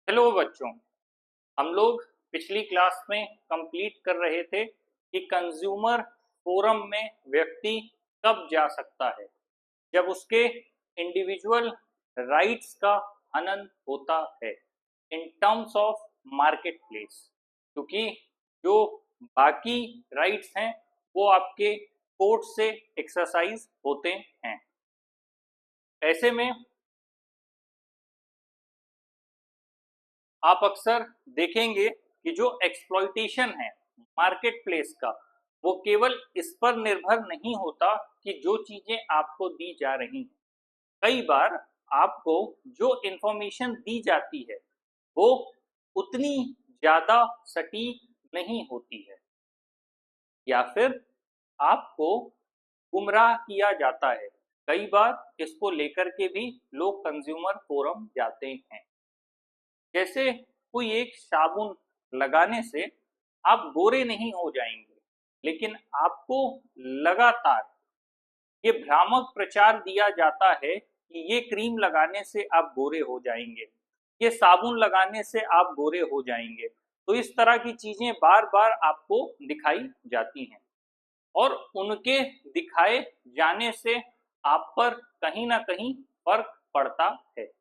Hello बच्चों। हम लोग पिछली क्लास में कंप्लीट कर रहे थे कि कंज्यूमर फोरम में व्यक्ति कब जा सकता है, जब उसके इंडिविजुअल राइट्स का हनन होता है in terms of market place, क्योंकि जो बाकी राइट्स हैं वो आपके कोर्ट से एक्सरसाइज होते हैं। ऐसे में आप अक्सर देखेंगे कि जो एक्सप्लॉइटेशन है मार्केट प्लेस का, वो केवल इस पर निर्भर नहीं होता कि जो चीजें आपको दी जा रही हैं। कई बार आपको जो इंफॉर्मेशन दी जाती है वो उतनी ज्यादा सटीक नहीं होती है, या फिर आपको गुमराह किया जाता है। कई बार इसको लेकर के भी लोग कंज्यूमर फोरम जाते हैं। जैसे कोई एक साबुन लगाने से आप गोरे नहीं हो जाएंगे, लेकिन आपको लगातार ये भ्रामक प्रचार दिया जाता है कि ये क्रीम लगाने से आप गोरे हो जाएंगे, ये साबुन लगाने से आप गोरे हो जाएंगे। तो इस तरह की चीजें बार बार आपको दिखाई जाती हैं, और उनके दिखाए जाने से आप पर कहीं ना कहीं फर्क पड़ता है,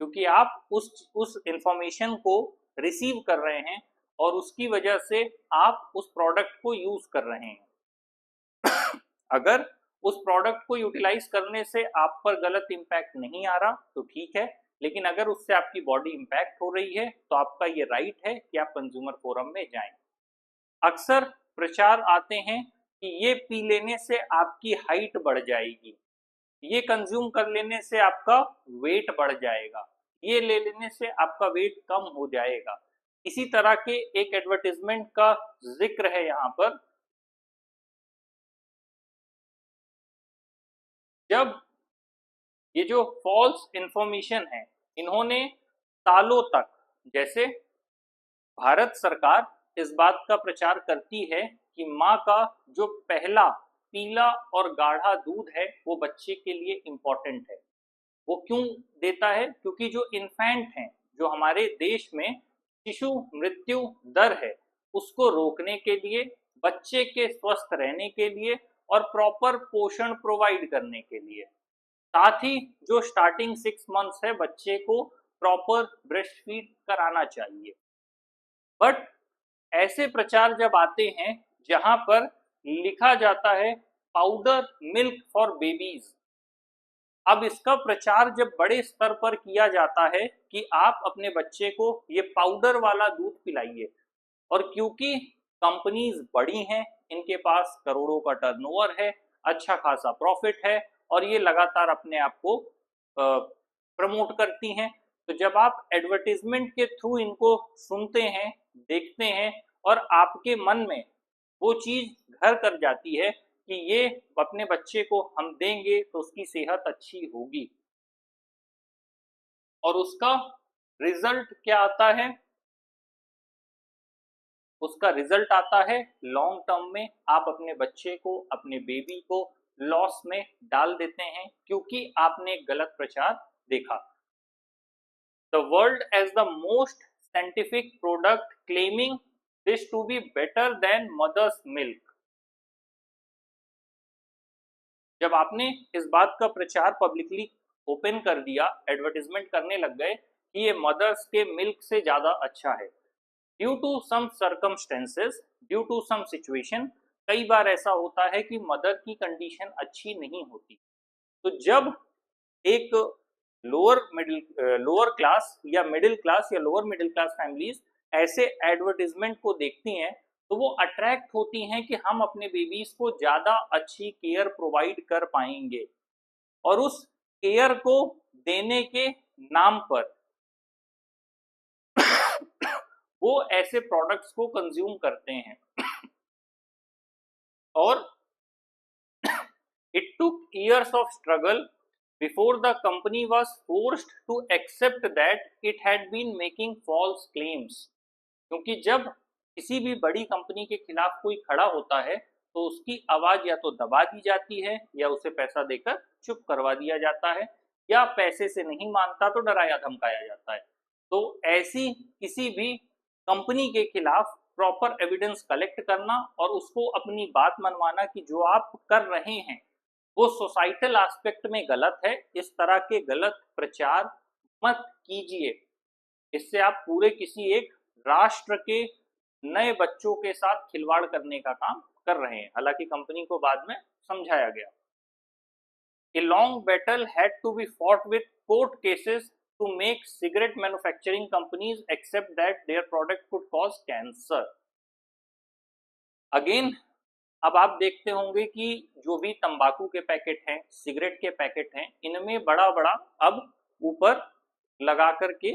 क्योंकि आप उस इंफॉर्मेशन को रिसीव कर रहे हैं और उसकी वजह से आप उस प्रोडक्ट को यूज कर रहे हैं। अगर उस प्रोडक्ट को यूटिलाइज करने से आप पर गलत इंपैक्ट नहीं आ रहा तो ठीक है, लेकिन अगर उससे आपकी बॉडी इंपैक्ट हो रही है तो आपका ये राइट है कि आप कंज्यूमर फोरम में जाएं। अक्सर प्रचार आते हैं कि ये पी लेने से आपकी हाइट बढ़ जाएगी, ये कंज्यूम कर लेने से आपका वेट बढ़ जाएगा, ये ले लेने से आपका वेट कम हो जाएगा। इसी तरह के एक एडवर्टाइजमेंट का जिक्र है यहाँ पर। जब ये जो फॉल्स इंफॉर्मेशन है, इन्होंने सालों तक, जैसे भारत सरकार इस बात का प्रचार करती है कि माँ का जो पहला पीला और गाढ़ा दूध है वो बच्चे के लिए इम्पोर्टेंट है। वो क्यों देता है? क्योंकि जो इन्फेंट हैं, जो हमारे देश में शिशु मृत्यु दर है, उसको रोकने के लिए, बच्चे के स्वस्थ रहने के लिए और प्रॉपर पोषण प्रोवाइड करने के लिए, साथ ही जो स्टार्टिंग 6 मंथ्स है बच्चे को प्रॉपर ब्रेस्ट फीड कराना चाहिए। बट ऐसे प्रचार जब आते हैं जहां पर लिखा जाता है पाउडर मिल्क फॉर बेबीज, अब इसका प्रचार जब बड़े स्तर पर किया जाता है कि आप अपने बच्चे को ये पाउडर वाला दूध पिलाइए, और क्योंकि कंपनीज बड़ी हैं, इनके पास करोड़ों का टर्नओवर है, अच्छा खासा प्रॉफिट है, और ये लगातार अपने आप को प्रमोट करती हैं, तो जब आप एडवर्टीजमेंट के थ्रू इनको सुनते हैं, देखते हैं, और आपके मन में वो चीज घर कर जाती है कि ये अपने बच्चे को हम देंगे तो उसकी सेहत अच्छी होगी, और उसका रिजल्ट क्या आता है? उसका रिजल्ट आता है लॉन्ग टर्म में आप अपने बच्चे को, अपने बेबी को लॉस में डाल देते हैं, क्योंकि आपने एक गलत प्रचार देखा। The world as the most scientific product claiming this to be better than mother's milk. जब आपने इस बात का प्रचार पब्लिकली ओपन कर दिया, एडवर्टीजमेंट करने लग गए कि ये मदर्स के मिल्क से ज्यादा अच्छा है, due to some circumstances, due to some situation, कई बार ऐसा होता है कि मदर की कंडीशन अच्छी नहीं होती, तो जब एक लोअर क्लास या मिडिल क्लास या लोअर मिडिल क्लास फैमिलीज ऐसे एडवर्टीजमेंट को देखती हैं, तो वो अट्रैक्ट होती हैं कि हम अपने बेबीज को ज्यादा अच्छी केयर प्रोवाइड कर पाएंगे, और उस केयर को देने के नाम पर वो ऐसे प्रोडक्ट्स को कंज्यूम करते हैं। और it took years of struggle before the company was forced to accept that it had been making false claims, क्योंकि जब किसी भी बड़ी कंपनी के खिलाफ कोई खड़ा होता है तो उसकी आवाज या तो दबा दी जाती है, या उसे पैसा देकर चुप करवा दिया जाता है, या पैसे से नहीं मानता तो डराया धमकाया जाता है। तो ऐसी किसी भी कंपनी के खिलाफ प्रॉपर एविडेंस कलेक्ट करना और उसको अपनी बात मनवाना कि जो आप कर रहे हैं वो सोसाइटल एस्पेक्ट में गलत है, इस तरह के गलत प्रचार मत कीजिए। इससे आप पूरे किसी एक राष्ट्र के नए बच्चों के साथ खिलवाड़ करने का काम कर रहे हैं। हालांकि कंपनी को बाद में समझाया गया। A long battle had to be fought with court cases to make cigarette manufacturing companies accept that their product could cause cancer. Again, अब आप देखते होंगे कि जो भी तंबाकू के पैकेट हैं, सिगरेट के पैकेट हैं, इनमें बड़ा बड़ा अब ऊपर लगा करके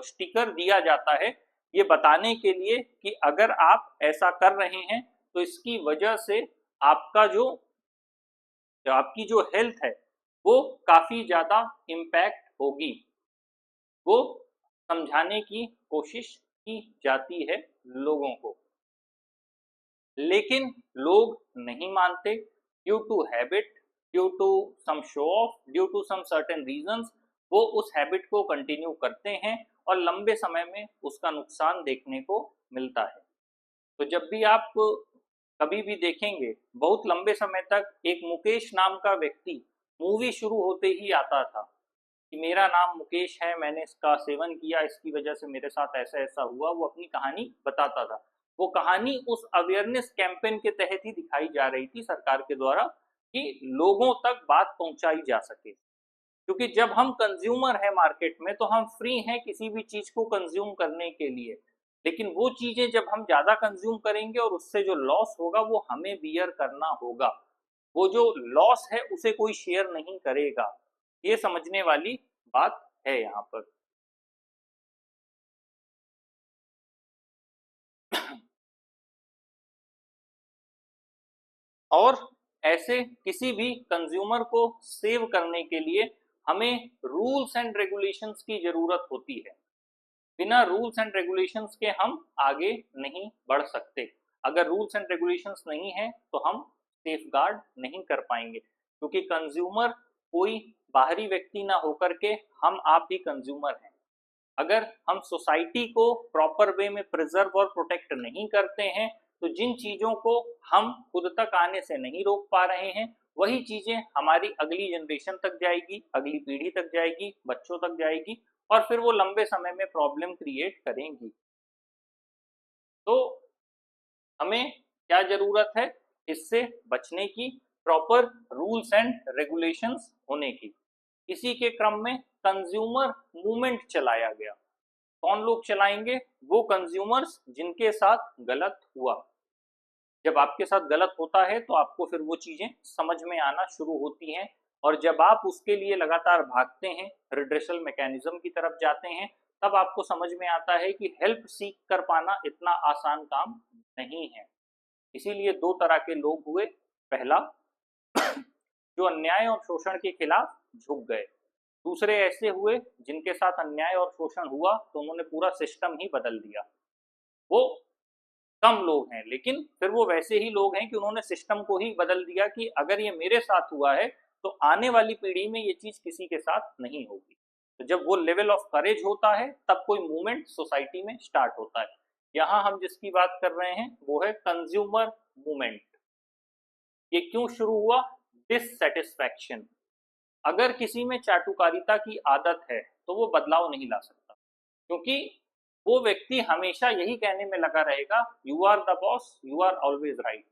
स्टिकर दिया जाता है, ये बताने के लिए कि अगर आप ऐसा कर रहे हैं तो इसकी वजह से आपकी जो हेल्थ है वो काफी ज्यादा इम्पैक्ट होगी। वो समझाने की कोशिश की जाती है लोगों को, लेकिन लोग नहीं मानते। Due to habit, due to some show off, due to some certain reasons, वो उस हैबिट को कंटिन्यू करते हैं और लंबे समय में उसका नुकसान देखने को मिलता है। तो जब भी आप कभी भी देखेंगे, बहुत लंबे समय तक एक मुकेश नाम का व्यक्ति मूवी शुरू होते ही आता था कि मेरा नाम मुकेश है, मैंने इसका सेवन किया, इसकी वजह से मेरे साथ ऐसा ऐसा हुआ। वो अपनी कहानी बताता था। वो कहानी उस अवेयरनेस कैंपेन के तहत ही दिखाई जा रही थी सरकार के द्वारा कि लोगों तक बात पहुंचाई जा सके। क्योंकि जब हम कंज्यूमर है मार्केट में तो हम फ्री हैं किसी भी चीज को कंज्यूम करने के लिए, लेकिन वो चीजें जब हम ज्यादा कंज्यूम करेंगे और उससे जो लॉस होगा वो हमें बियर करना होगा। वो जो लॉस है उसे कोई शेयर नहीं करेगा। ये समझने वाली बात है यहाँ पर। और ऐसे किसी भी कंज्यूमर को सेव करने के लिए हमें रूल्स एंड रेगुलेशंस की जरूरत होती है। बिना रूल्स एंड रेगुलेशंस के हम आगे नहीं बढ़ सकते। अगर रूल्स एंड रेगुलेशंस नहीं है तो हम सेफ गार्ड नहीं कर पाएंगे, क्योंकि कंज्यूमर कोई बाहरी व्यक्ति ना होकर के हम आप ही कंज्यूमर हैं। अगर हम सोसाइटी को प्रॉपर वे में प्रिजर्व और प्रोटेक्ट नहीं करते हैं तो जिन चीजों को हम खुद तक आने से नहीं रोक पा रहे हैं वही चीजें हमारी अगली जनरेशन तक जाएगी, अगली पीढ़ी तक जाएगी, बच्चों तक जाएगी और फिर वो लंबे समय में प्रॉब्लम क्रिएट करेंगी। तो हमें क्या जरूरत है इससे बचने की? प्रॉपर रूल्स एंड रेगुलेशंस होने की। इसी के क्रम में कंज्यूमर मूवमेंट चलाया गया। कौन लोग चलाएंगे? वो कंज्यूमर्स जिनके साथ गलत हुआ। जब आपके साथ गलत होता है तो आपको फिर वो चीजें समझ में आना शुरू होती हैं और जब आप उसके लिए लगातार भागते हैं, रिड्रेसल मैकेनिज्म की तरफ जाते हैं, तब आपको समझ में आता है कि हेल्प सीख कर पाना इतना आसान काम नहीं है। इसीलिए दो तरह के लोग हुए। पहला, जो अन्याय और शोषण के खिलाफ झुक गए। दूसरे ऐसे हुए जिनके साथ अन्याय और शोषण हुआ तो उन्होंने पूरा सिस्टम ही बदल दिया। वो कम लोग हैं, लेकिन फिर वो वैसे ही लोग हैं कि उन्होंने सिस्टम को ही बदल दिया कि अगर ये मेरे साथ हुआ है तो आने वाली पीढ़ी में ये चीज किसी के साथ नहीं होगी। तो जब वो लेवल ऑफ करेज होता है तब कोई मूवमेंट सोसाइटी में स्टार्ट होता है। यहाँ हम जिसकी बात कर रहे हैं वो है कंज्यूमर मूवमेंट। ये क्यों शुरू हुआ? डिससेटिस्फैक्शन। अगर किसी में चाटुकारिता की आदत है तो वो बदलाव नहीं ला सकता, क्योंकि वो व्यक्ति हमेशा यही कहने में लगा रहेगा, you are the boss, you are always right.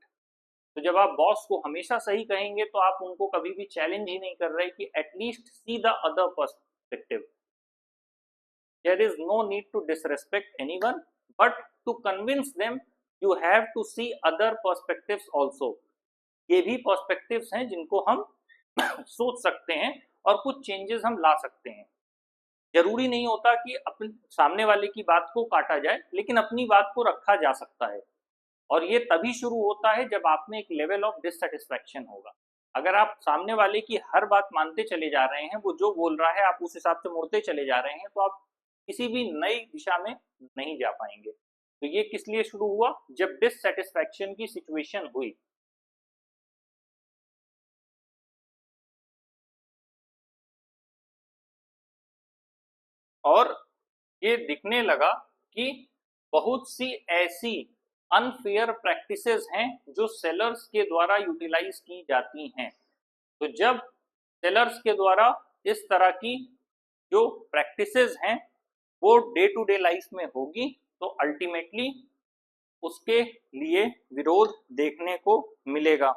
तो जब आप बॉस को हमेशा सही कहेंगे तो आप उनको कभी भी चैलेंज ही नहीं कर रहे कि at least see the other perspective. There is no need to disrespect anyone, but to convince them you have to see other perspectives also. ये भी पर्सपेक्टिव्स हैं जिनको हम सोच सकते हैं और कुछ चेंजेस हम ला सकते हैं। जरूरी नहीं होता कि अपने सामने वाले की बात को काटा जाए, लेकिन अपनी बात को रखा जा सकता है। और ये तभी शुरू होता है जब आप में एक लेवल ऑफ डिससेटिस्फैक्शन होगा। अगर आप सामने वाले की हर बात मानते चले जा रहे हैं, वो जो बोल रहा है आप उस हिसाब से मुड़ते चले जा रहे हैं, तो आप किसी भी नई दिशा में नहीं जा पाएंगे। तो ये किस लिए शुरू हुआ? जब डिससेटिस्फैक्शन की सिचुएशन हुई। और ये दिखने लगा कि बहुत सी ऐसी अनफेयर प्रैक्टिसेस हैं जो सेलर्स के द्वारा यूटिलाइज की जाती हैं। तो जब सेलर्स के द्वारा इस तरह की जो प्रैक्टिसेस हैं वो डे टू डे लाइफ में होगी तो अल्टीमेटली उसके लिए विरोध देखने को मिलेगा।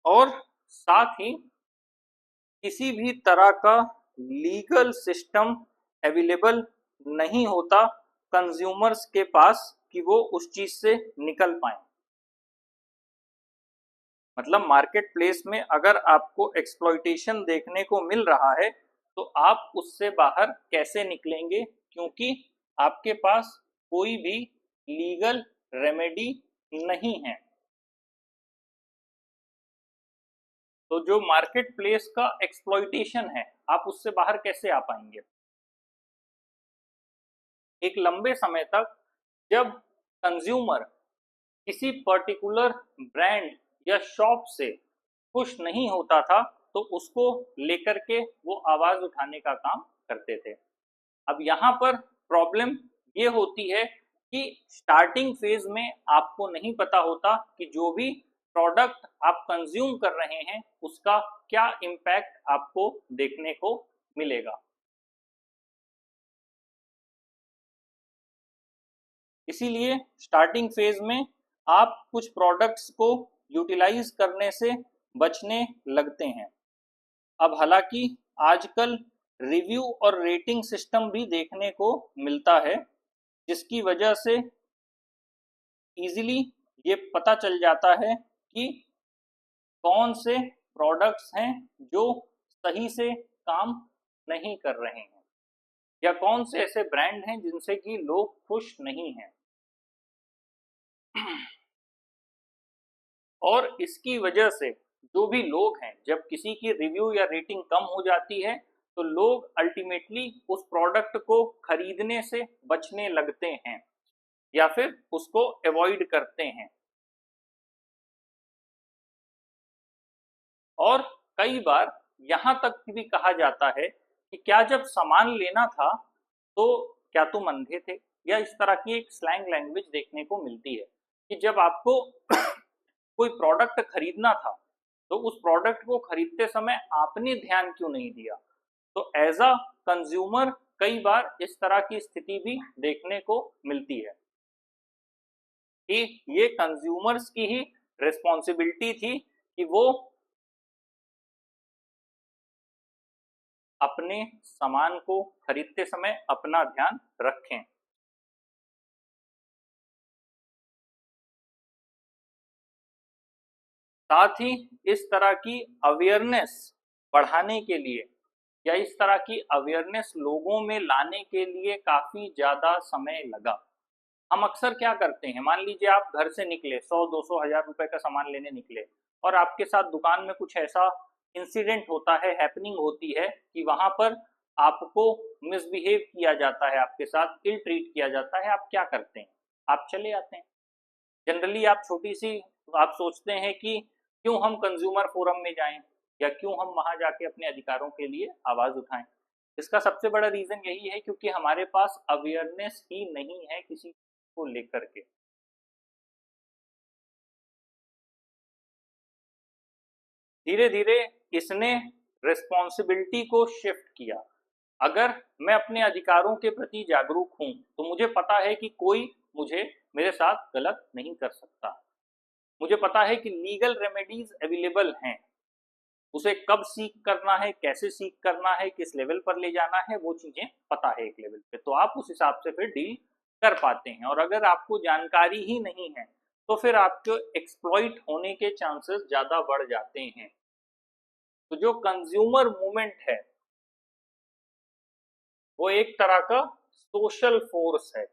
और साथ ही किसी भी तरह का लीगल सिस्टम अवेलेबल नहीं होता कंज्यूमर्स के पास कि वो उस चीज से निकल पाए। मतलब मार्केट प्लेस में अगर आपको एक्सप्लॉइटेशन देखने को मिल रहा है तो आप उससे बाहर कैसे निकलेंगे, क्योंकि आपके पास कोई भी लीगल रेमेडी नहीं है। तो जो मार्केट प्लेस का एक्सप्लॉइटेशन है आप उससे बाहर कैसे आ पाएंगे। एक लंबे समय तक जब कंज्यूमर किसी पर्टिकुलर ब्रांड या शॉप से खुश नहीं होता था तो उसको लेकर के वो आवाज उठाने का काम करते थे। अब यहाँ पर प्रॉब्लम ये होती है कि स्टार्टिंग फेज में आपको नहीं पता होता कि जो भी प्रोडक्ट आप कंज्यूम कर रहे हैं उसका क्या इम्पैक्ट आपको देखने को मिलेगा। इसीलिए स्टार्टिंग फेज में आप कुछ प्रोडक्ट्स को यूटिलाइज करने से बचने लगते हैं। अब हालांकि आजकल रिव्यू और रेटिंग सिस्टम भी देखने को मिलता है जिसकी वजह से इजीली ये पता चल जाता है कि कौन से प्रोडक्ट्स हैं जो सही से काम नहीं कर रहे हैं या कौन से ऐसे ब्रांड हैं जिनसे कि लोग खुश नहीं हैं। और इसकी वजह से जो भी लोग हैं जब किसी की रिव्यू या रेटिंग कम हो जाती है तो लोग अल्टीमेटली उस प्रोडक्ट को खरीदने से बचने लगते हैं या फिर उसको अवॉइड करते हैं। और कई बार यहां तक भी कहा जाता है कि क्या जब सामान लेना था तो क्या तुम अंधे थे, या इस तरह की एक स्लैंग लैंग्वेज देखने को मिलती है कि जब आपको कोई प्रोडक्ट खरीदना था तो उस प्रोडक्ट को खरीदते समय आपने ध्यान क्यों नहीं दिया। तो एज अ कंज्यूमर कई बार इस तरह की स्थिति भी देखने को मिलती है कि ये कंज्यूमर्स की ही रिस्पॉन्सिबिलिटी थी कि वो अपने सामान को खरीदते समय अपना ध्यान रखें। साथ ही इस तरह की अवेयरनेस बढ़ाने के लिए या इस तरह की अवेयरनेस लोगों में लाने के लिए काफी ज्यादा समय लगा। हम अक्सर क्या करते हैं, मान लीजिए आप घर से निकले 100-200 हजार रुपए का सामान लेने निकले और आपके साथ दुकान में कुछ ऐसा इंसिडेंट होता है, हैपनिंग होती है कि वहां पर आपको मिसबिहेव किया जाता है, आपके साथ इल ट्रीट किया जाता है। आप क्या करते हैं, आप चले आते हैं। जनरली आप छोटी सी आप सोचते हैं कि क्यों हम कंज्यूमर फोरम में जाएं या क्यों हम वहां जाके अपने अधिकारों के लिए आवाज उठाएं। इसका सबसे बड़ा रीजन यही है क्योंकि हमारे पास अवेयरनेस ही नहीं है किसी को लेकर के। धीरे धीरे इसने रिस्पॉन्सिबिलिटी को शिफ्ट किया। अगर मैं अपने अधिकारों के प्रति जागरूक हूं तो मुझे पता है कि कोई मुझे मेरे साथ गलत नहीं कर सकता। मुझे पता है कि लीगल रेमेडीज अवेलेबल हैं, उसे कब सीख करना है, कैसे सीख करना है, किस लेवल पर ले जाना है, वो चीजें पता है एक लेवल पे, तो आप उस हिसाब से फिर डील कर पाते हैं। और अगर आपको जानकारी ही नहीं है तो फिर आपके एक्सप्लॉइट होने के चांसेस ज्यादा बढ़ जाते हैं। तो जो कंज्यूमर मूवमेंट है वो एक तरह का सोशल फोर्स है।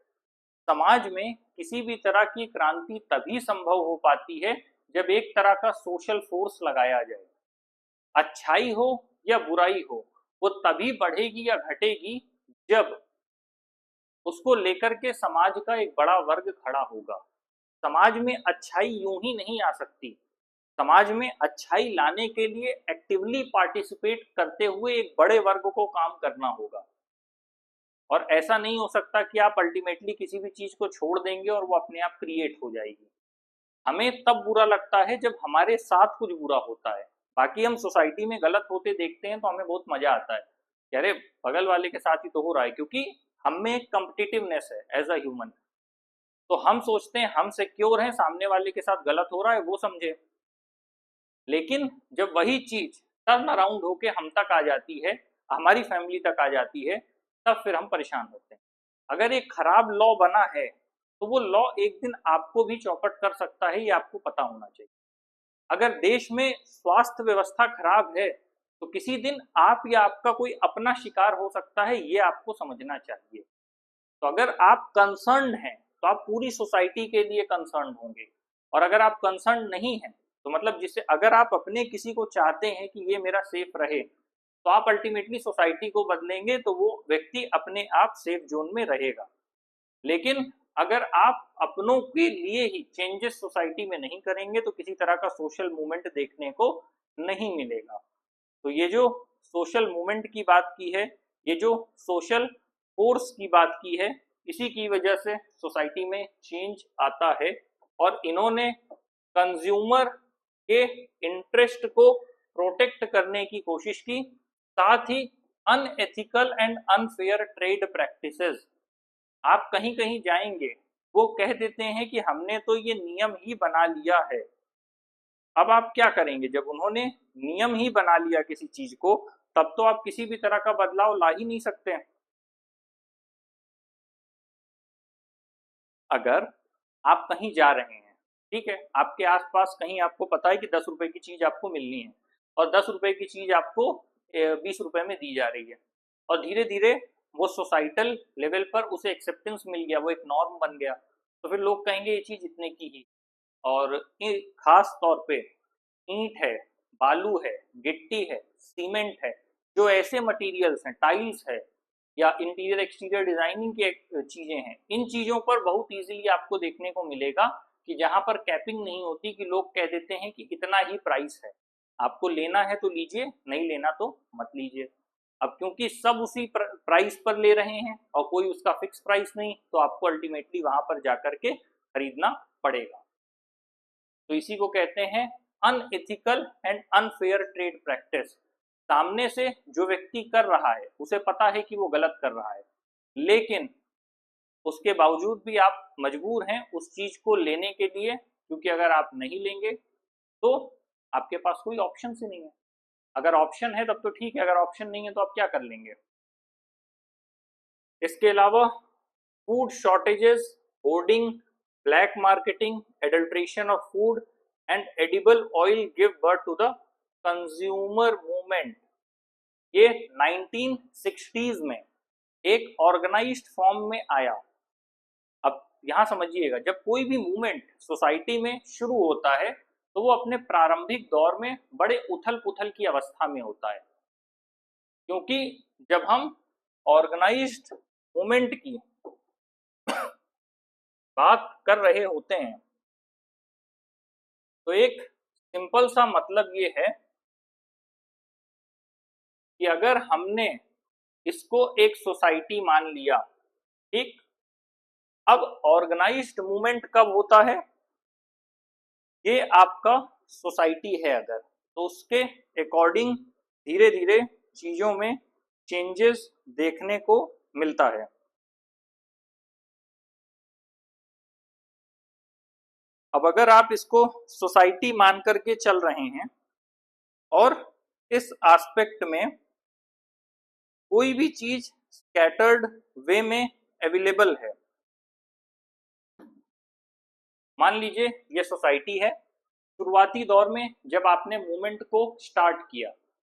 समाज में किसी भी तरह की क्रांति तभी संभव हो पाती है जब एक तरह का सोशल फोर्स लगाया जाए। अच्छाई हो या बुराई हो वो तभी बढ़ेगी या घटेगी जब उसको लेकर के समाज का एक बड़ा वर्ग खड़ा होगा। समाज में अच्छाई यूं ही नहीं आ सकती, समाज में अच्छाई लाने के लिए एक्टिवली पार्टिसिपेट करते हुए एक बड़े वर्ग को काम करना होगा। और ऐसा नहीं हो सकता कि आप अल्टीमेटली किसी भी चीज को छोड़ देंगे और वो अपने आप क्रिएट हो जाएगी। हमें तब बुरा लगता है जब हमारे साथ कुछ बुरा होता है। बाकी हम सोसाइटी में गलत होते देखते हैं तो हमें बहुत मजा आता है कि अरे बगल वाले के साथ ही तो हो रहा है, क्योंकि हम में एक कम्पिटिटिवनेस है एज अ ह्यूमन। तो हम सोचते हैं हम सिक्योर हैं, सामने वाले के साथ गलत हो रहा है वो समझे। लेकिन जब वही चीज टर्न अराउंड होके हम तक आ जाती है, हमारी फैमिली तक आ जाती है, तब फिर हम परेशान होते हैं। अगर एक खराब लॉ बना है तो वो लॉ एक दिन आपको भी चौपट कर सकता है, ये आपको पता होना चाहिए। अगर देश में स्वास्थ्य व्यवस्था खराब है तो किसी दिन आप या आपका कोई अपना शिकार हो सकता है, ये आपको समझना चाहिए। तो अगर आप कंसर्न हैं तो आप पूरी सोसाइटी के लिए कंसर्न होंगे, और अगर आप कंसर्न नहीं हैं तो मतलब जिससे अगर आप अपने किसी को चाहते हैं कि ये मेरा सेफ रहे तो आप अल्टीमेटली सोसाइटी को बदलेंगे, तो वो व्यक्ति अपने आप सेफ जोन में रहेगा। लेकिन अगर आप अपनों के लिए ही चेंजेस सोसाइटी में नहीं करेंगे तो किसी तरह का सोशल मूवमेंट देखने को नहीं मिलेगा। तो ये जो सोशल मूवमेंट की बात की है, ये जो सोशल फोर्स की बात की है, इसी की वजह से सोसाइटी में चेंज आता है। और इन्होंने कंज्यूमर के इंटरेस्ट को प्रोटेक्ट करने की कोशिश की, साथ ही unethical and unfair trade practices. आप कहीं कहीं जाएंगे वो कह देते हैं कि हमने तो ये नियम ही बना लिया है। अब आप क्या करेंगे, जब उन्होंने नियम ही बना लिया किसी चीज को, तब तो आप किसी भी तरह का बदलाव ला ही नहीं सकते। अगर आप कहीं जा रहे हैं, ठीक है, आपके आसपास कहीं आपको पता है कि 10 रुपए की चीज आपको मिलनी है, और 10 रुपए की चीज आपको 20 रुपए में दी जा रही है, और धीरे धीरे वो सोसाइटल लेवल पर उसे एक्सेप्टेंस मिल गया, वो एक नॉर्म बन गया, तो फिर लोग कहेंगे ये चीज इतने की ही। और खास तौर पे ईंट है, बालू है, गिट्टी है, सीमेंट है, जो ऐसे मटेरियल्स हैं, टाइल्स है, या इंटीरियर एक्सटीरियर डिजाइनिंग की चीजें हैं, इन चीजों पर बहुत इजीली आपको देखने को मिलेगा कि जहां पर कैपिंग नहीं होती, कि लोग कह देते हैं कि इतना ही प्राइस है, आपको लेना है तो लीजिए, नहीं लेना तो मत लीजिए। अब क्योंकि सब उसी प्राइस पर ले रहे हैं और कोई उसका फिक्स प्राइस नहीं, तो आपको अल्टीमेटली वहां पर जाकर के खरीदना पड़ेगा। तो इसी को कहते हैं unethical and unfair trade practice. सामने से जो व्यक्ति कर रहा है उसे पता है कि वो गलत कर रहा है, लेकिन उसके बावजूद भी आप मजबूर हैं उस चीज को लेने के लिए, क्योंकि अगर आप नहीं लेंगे तो आपके पास कोई ऑप्शन ही नहीं है। अगर ऑप्शन है तब तो ठीक है, अगर ऑप्शन नहीं है तो आप क्या कर लेंगे। इसके अलावा food shortages, hoarding, black marketing, adulteration of food and edible oil give birth to the consumer movement. ये 1960s में एक ऑर्गेनाइज्ड फॉर्म में आया। अब यहां समझिएगा, जब कोई भी मूवमेंट सोसाइटी में शुरू होता है तो वो अपने प्रारंभिक दौर में बड़े उथल पुथल की अवस्था में होता है, क्योंकि जब हम ऑर्गेनाइज्ड मूवमेंट की बात कर रहे होते हैं तो एक सिंपल सा मतलब ये है कि अगर हमने इसको एक सोसाइटी मान लिया, ठीक, अब ऑर्गेनाइज्ड मूवमेंट कब होता है, ये आपका सोसाइटी है अगर, तो उसके अकॉर्डिंग धीरे धीरे चीजों में चेंजेस देखने को मिलता है। अब अगर आप इसको सोसाइटी मान करके चल रहे हैं और इस एस्पेक्ट में कोई भी चीज स्कैटर्ड वे में अवेलेबल है, मान लीजिए ये सोसाइटी है, शुरुआती दौर में जब आपने मूवमेंट को स्टार्ट किया,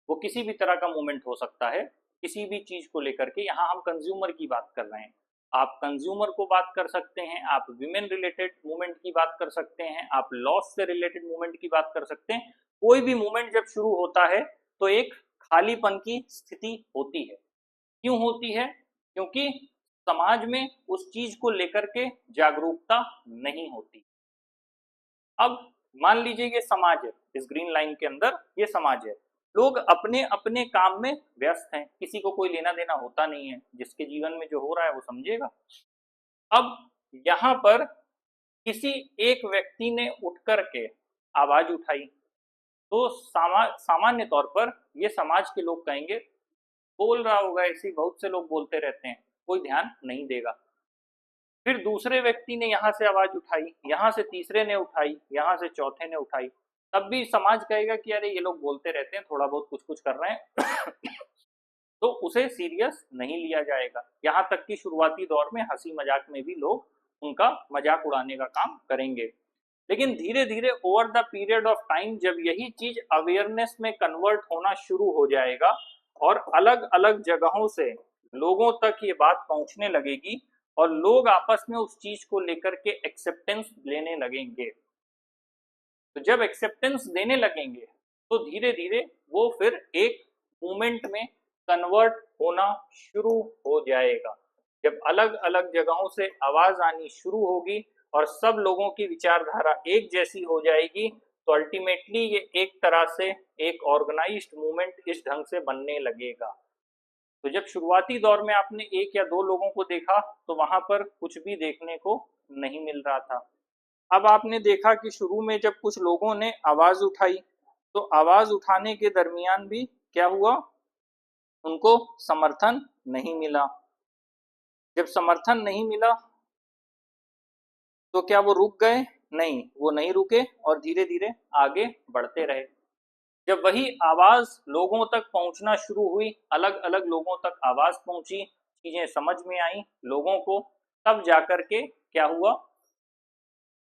वो किसी भी तरह का मूवमेंट हो सकता है, किसी भी चीज को लेकर के, यहाँ हम कंज्यूमर की बात कर रहे हैं, आप कंज्यूमर को बात कर सकते हैं, आप विमेन रिलेटेड मूवमेंट की बात कर सकते हैं, आप लॉस से रिलेटेड मूवमेंट की बात कर सकते हैं। कोई भी मूवमेंट जब शुरू होता है तो एक खालीपन की स्थिति होती है। क्यों होती है? क्योंकि समाज में उस चीज को लेकर के जागरूकता नहीं होती। अब मान लीजिए ये समाज है, इस ग्रीन लाइन के अंदर ये समाज है, लोग अपने अपने काम में व्यस्त हैं, किसी को कोई लेना देना होता नहीं है, जिसके जीवन में जो हो रहा है वो समझेगा। अब यहाँ पर किसी एक व्यक्ति ने उठ करके आवाज उठाई, तो सामान्य तौर पर ये समाज के लोग कहेंगे बोल रहा होगा, ऐसे बहुत से लोग बोलते रहते हैं, कोई ध्यान नहीं देगा। फिर दूसरे व्यक्ति ने यहाँ से आवाज उठाई, यहाँ से तीसरे ने उठाई, यहाँ से चौथे ने उठाई, तब भी समाज कहेगा कि अरे ये लोग बोलते रहते हैं, थोड़ा बहुत कुछ कुछ कर रहे हैं तो उसे सीरियस नहीं लिया जाएगा। यहाँ तक कि शुरुआती दौर में हंसी मजाक में भी लोग उनका मजाक उड़ाने का काम करेंगे। लेकिन धीरे धीरे over the period of time जब यही चीज अवेयरनेस में कन्वर्ट होना शुरू हो जाएगा और अलग अलग जगहों से लोगों तक ये बात पहुंचने लगेगी और लोग आपस में उस चीज को लेकर के एक्सेप्टेंस लेने लगेंगे, तो जब एक्सेप्टेंस देने लगेंगे तो धीरे धीरे वो फिर एक मूवमेंट में कन्वर्ट होना शुरू हो जाएगा। जब अलग अलग जगहों से आवाज आनी शुरू होगी और सब लोगों की विचारधारा एक जैसी हो जाएगी, तो अल्टीमेटली ये एक तरह से एक ऑर्गेनाइज्ड मूवमेंट इस ढंग से बनने लगेगा। तो जब शुरुआती दौर में आपने एक या दो लोगों को देखा तो वहां पर कुछ भी देखने को नहीं मिल रहा था। अब आपने देखा कि शुरू में जब कुछ लोगों ने आवाज उठाई तो आवाज उठाने के दरमियान भी क्या हुआ, उनको समर्थन नहीं मिला। जब समर्थन नहीं मिला तो क्या वो रुक गए? नहीं, वो नहीं रुके और धीरे धीरे आगे बढ़ते रहे। जब वही आवाज लोगों तक पहुंचना शुरू हुई, अलग अलग लोगों तक आवाज पहुंची, चीजें समझ में आई लोगों को, तब जाकर के क्या हुआ,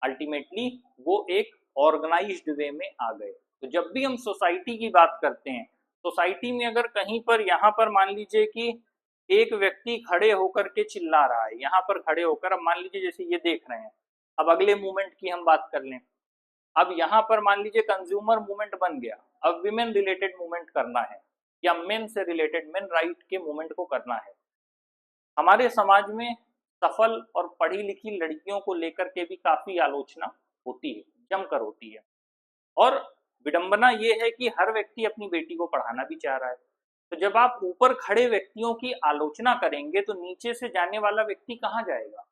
अल्टीमेटली वो एक ऑर्गेनाइज्ड वे में आ गए। तो जब भी हम सोसाइटी की बात करते हैं, सोसाइटी में अगर कहीं पर यहाँ पर मान लीजिए कि एक व्यक्ति खड़े होकर के चिल्ला रहा है, यहाँ पर खड़े होकर, अब मान लीजिए जैसे ये देख रहे हैं, अब अगले मूवमेंट की हम बात कर लें, अब यहाँ पर मान लीजिए कंज्यूमर मूवमेंट बन गया, अब विमेन रिलेटेड मूवमेंट करना है या मेन से रिलेटेड मेन राइट के मूवमेंट को करना है। हमारे समाज में सफल और पढ़ी लिखी लड़कियों को लेकर के भी काफी आलोचना होती है, जमकर होती है, और विडंबना ये है कि हर व्यक्ति अपनी बेटी को पढ़ाना भी चाह रहा है। तो जब आप ऊपर खड़े व्यक्तियों की आलोचना करेंगे तो नीचे से जाने वाला व्यक्ति कहाँ जाएगा?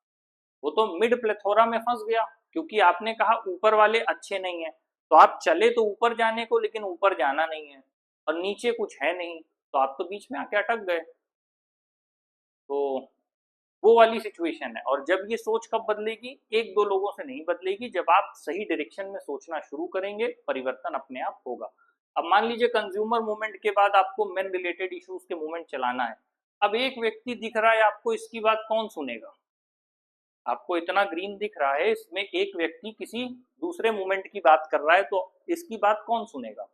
वो तो मिड प्लेथोरा में फंस गया, क्योंकि आपने कहा ऊपर वाले अच्छे नहीं है, तो आप चले तो ऊपर जाने को, लेकिन ऊपर जाना नहीं है और नीचे कुछ है नहीं, तो आप तो बीच में आके अटक गए। तो वो वाली सिचुएशन है। और जब ये सोच कब बदलेगी? एक दो लोगों से नहीं बदलेगी, जब आप सही डायरेक्शन में सोचना शुरू करेंगे, परिवर्तन अपने आप होगा। अब मान लीजिए कंज्यूमर मूवमेंट के बाद आपको मेन रिलेटेड इश्यूज के मूवमेंट चलाना है, अब एक व्यक्ति दिख रहा है आपको, इसकी बात कौन सुनेगा? आपको इतना ग्रीन दिख रहा है, इसमें एक व्यक्ति किसी दूसरे मूवमेंट की बात कर रहा है, तो इसकी बात कौन सुनेगा?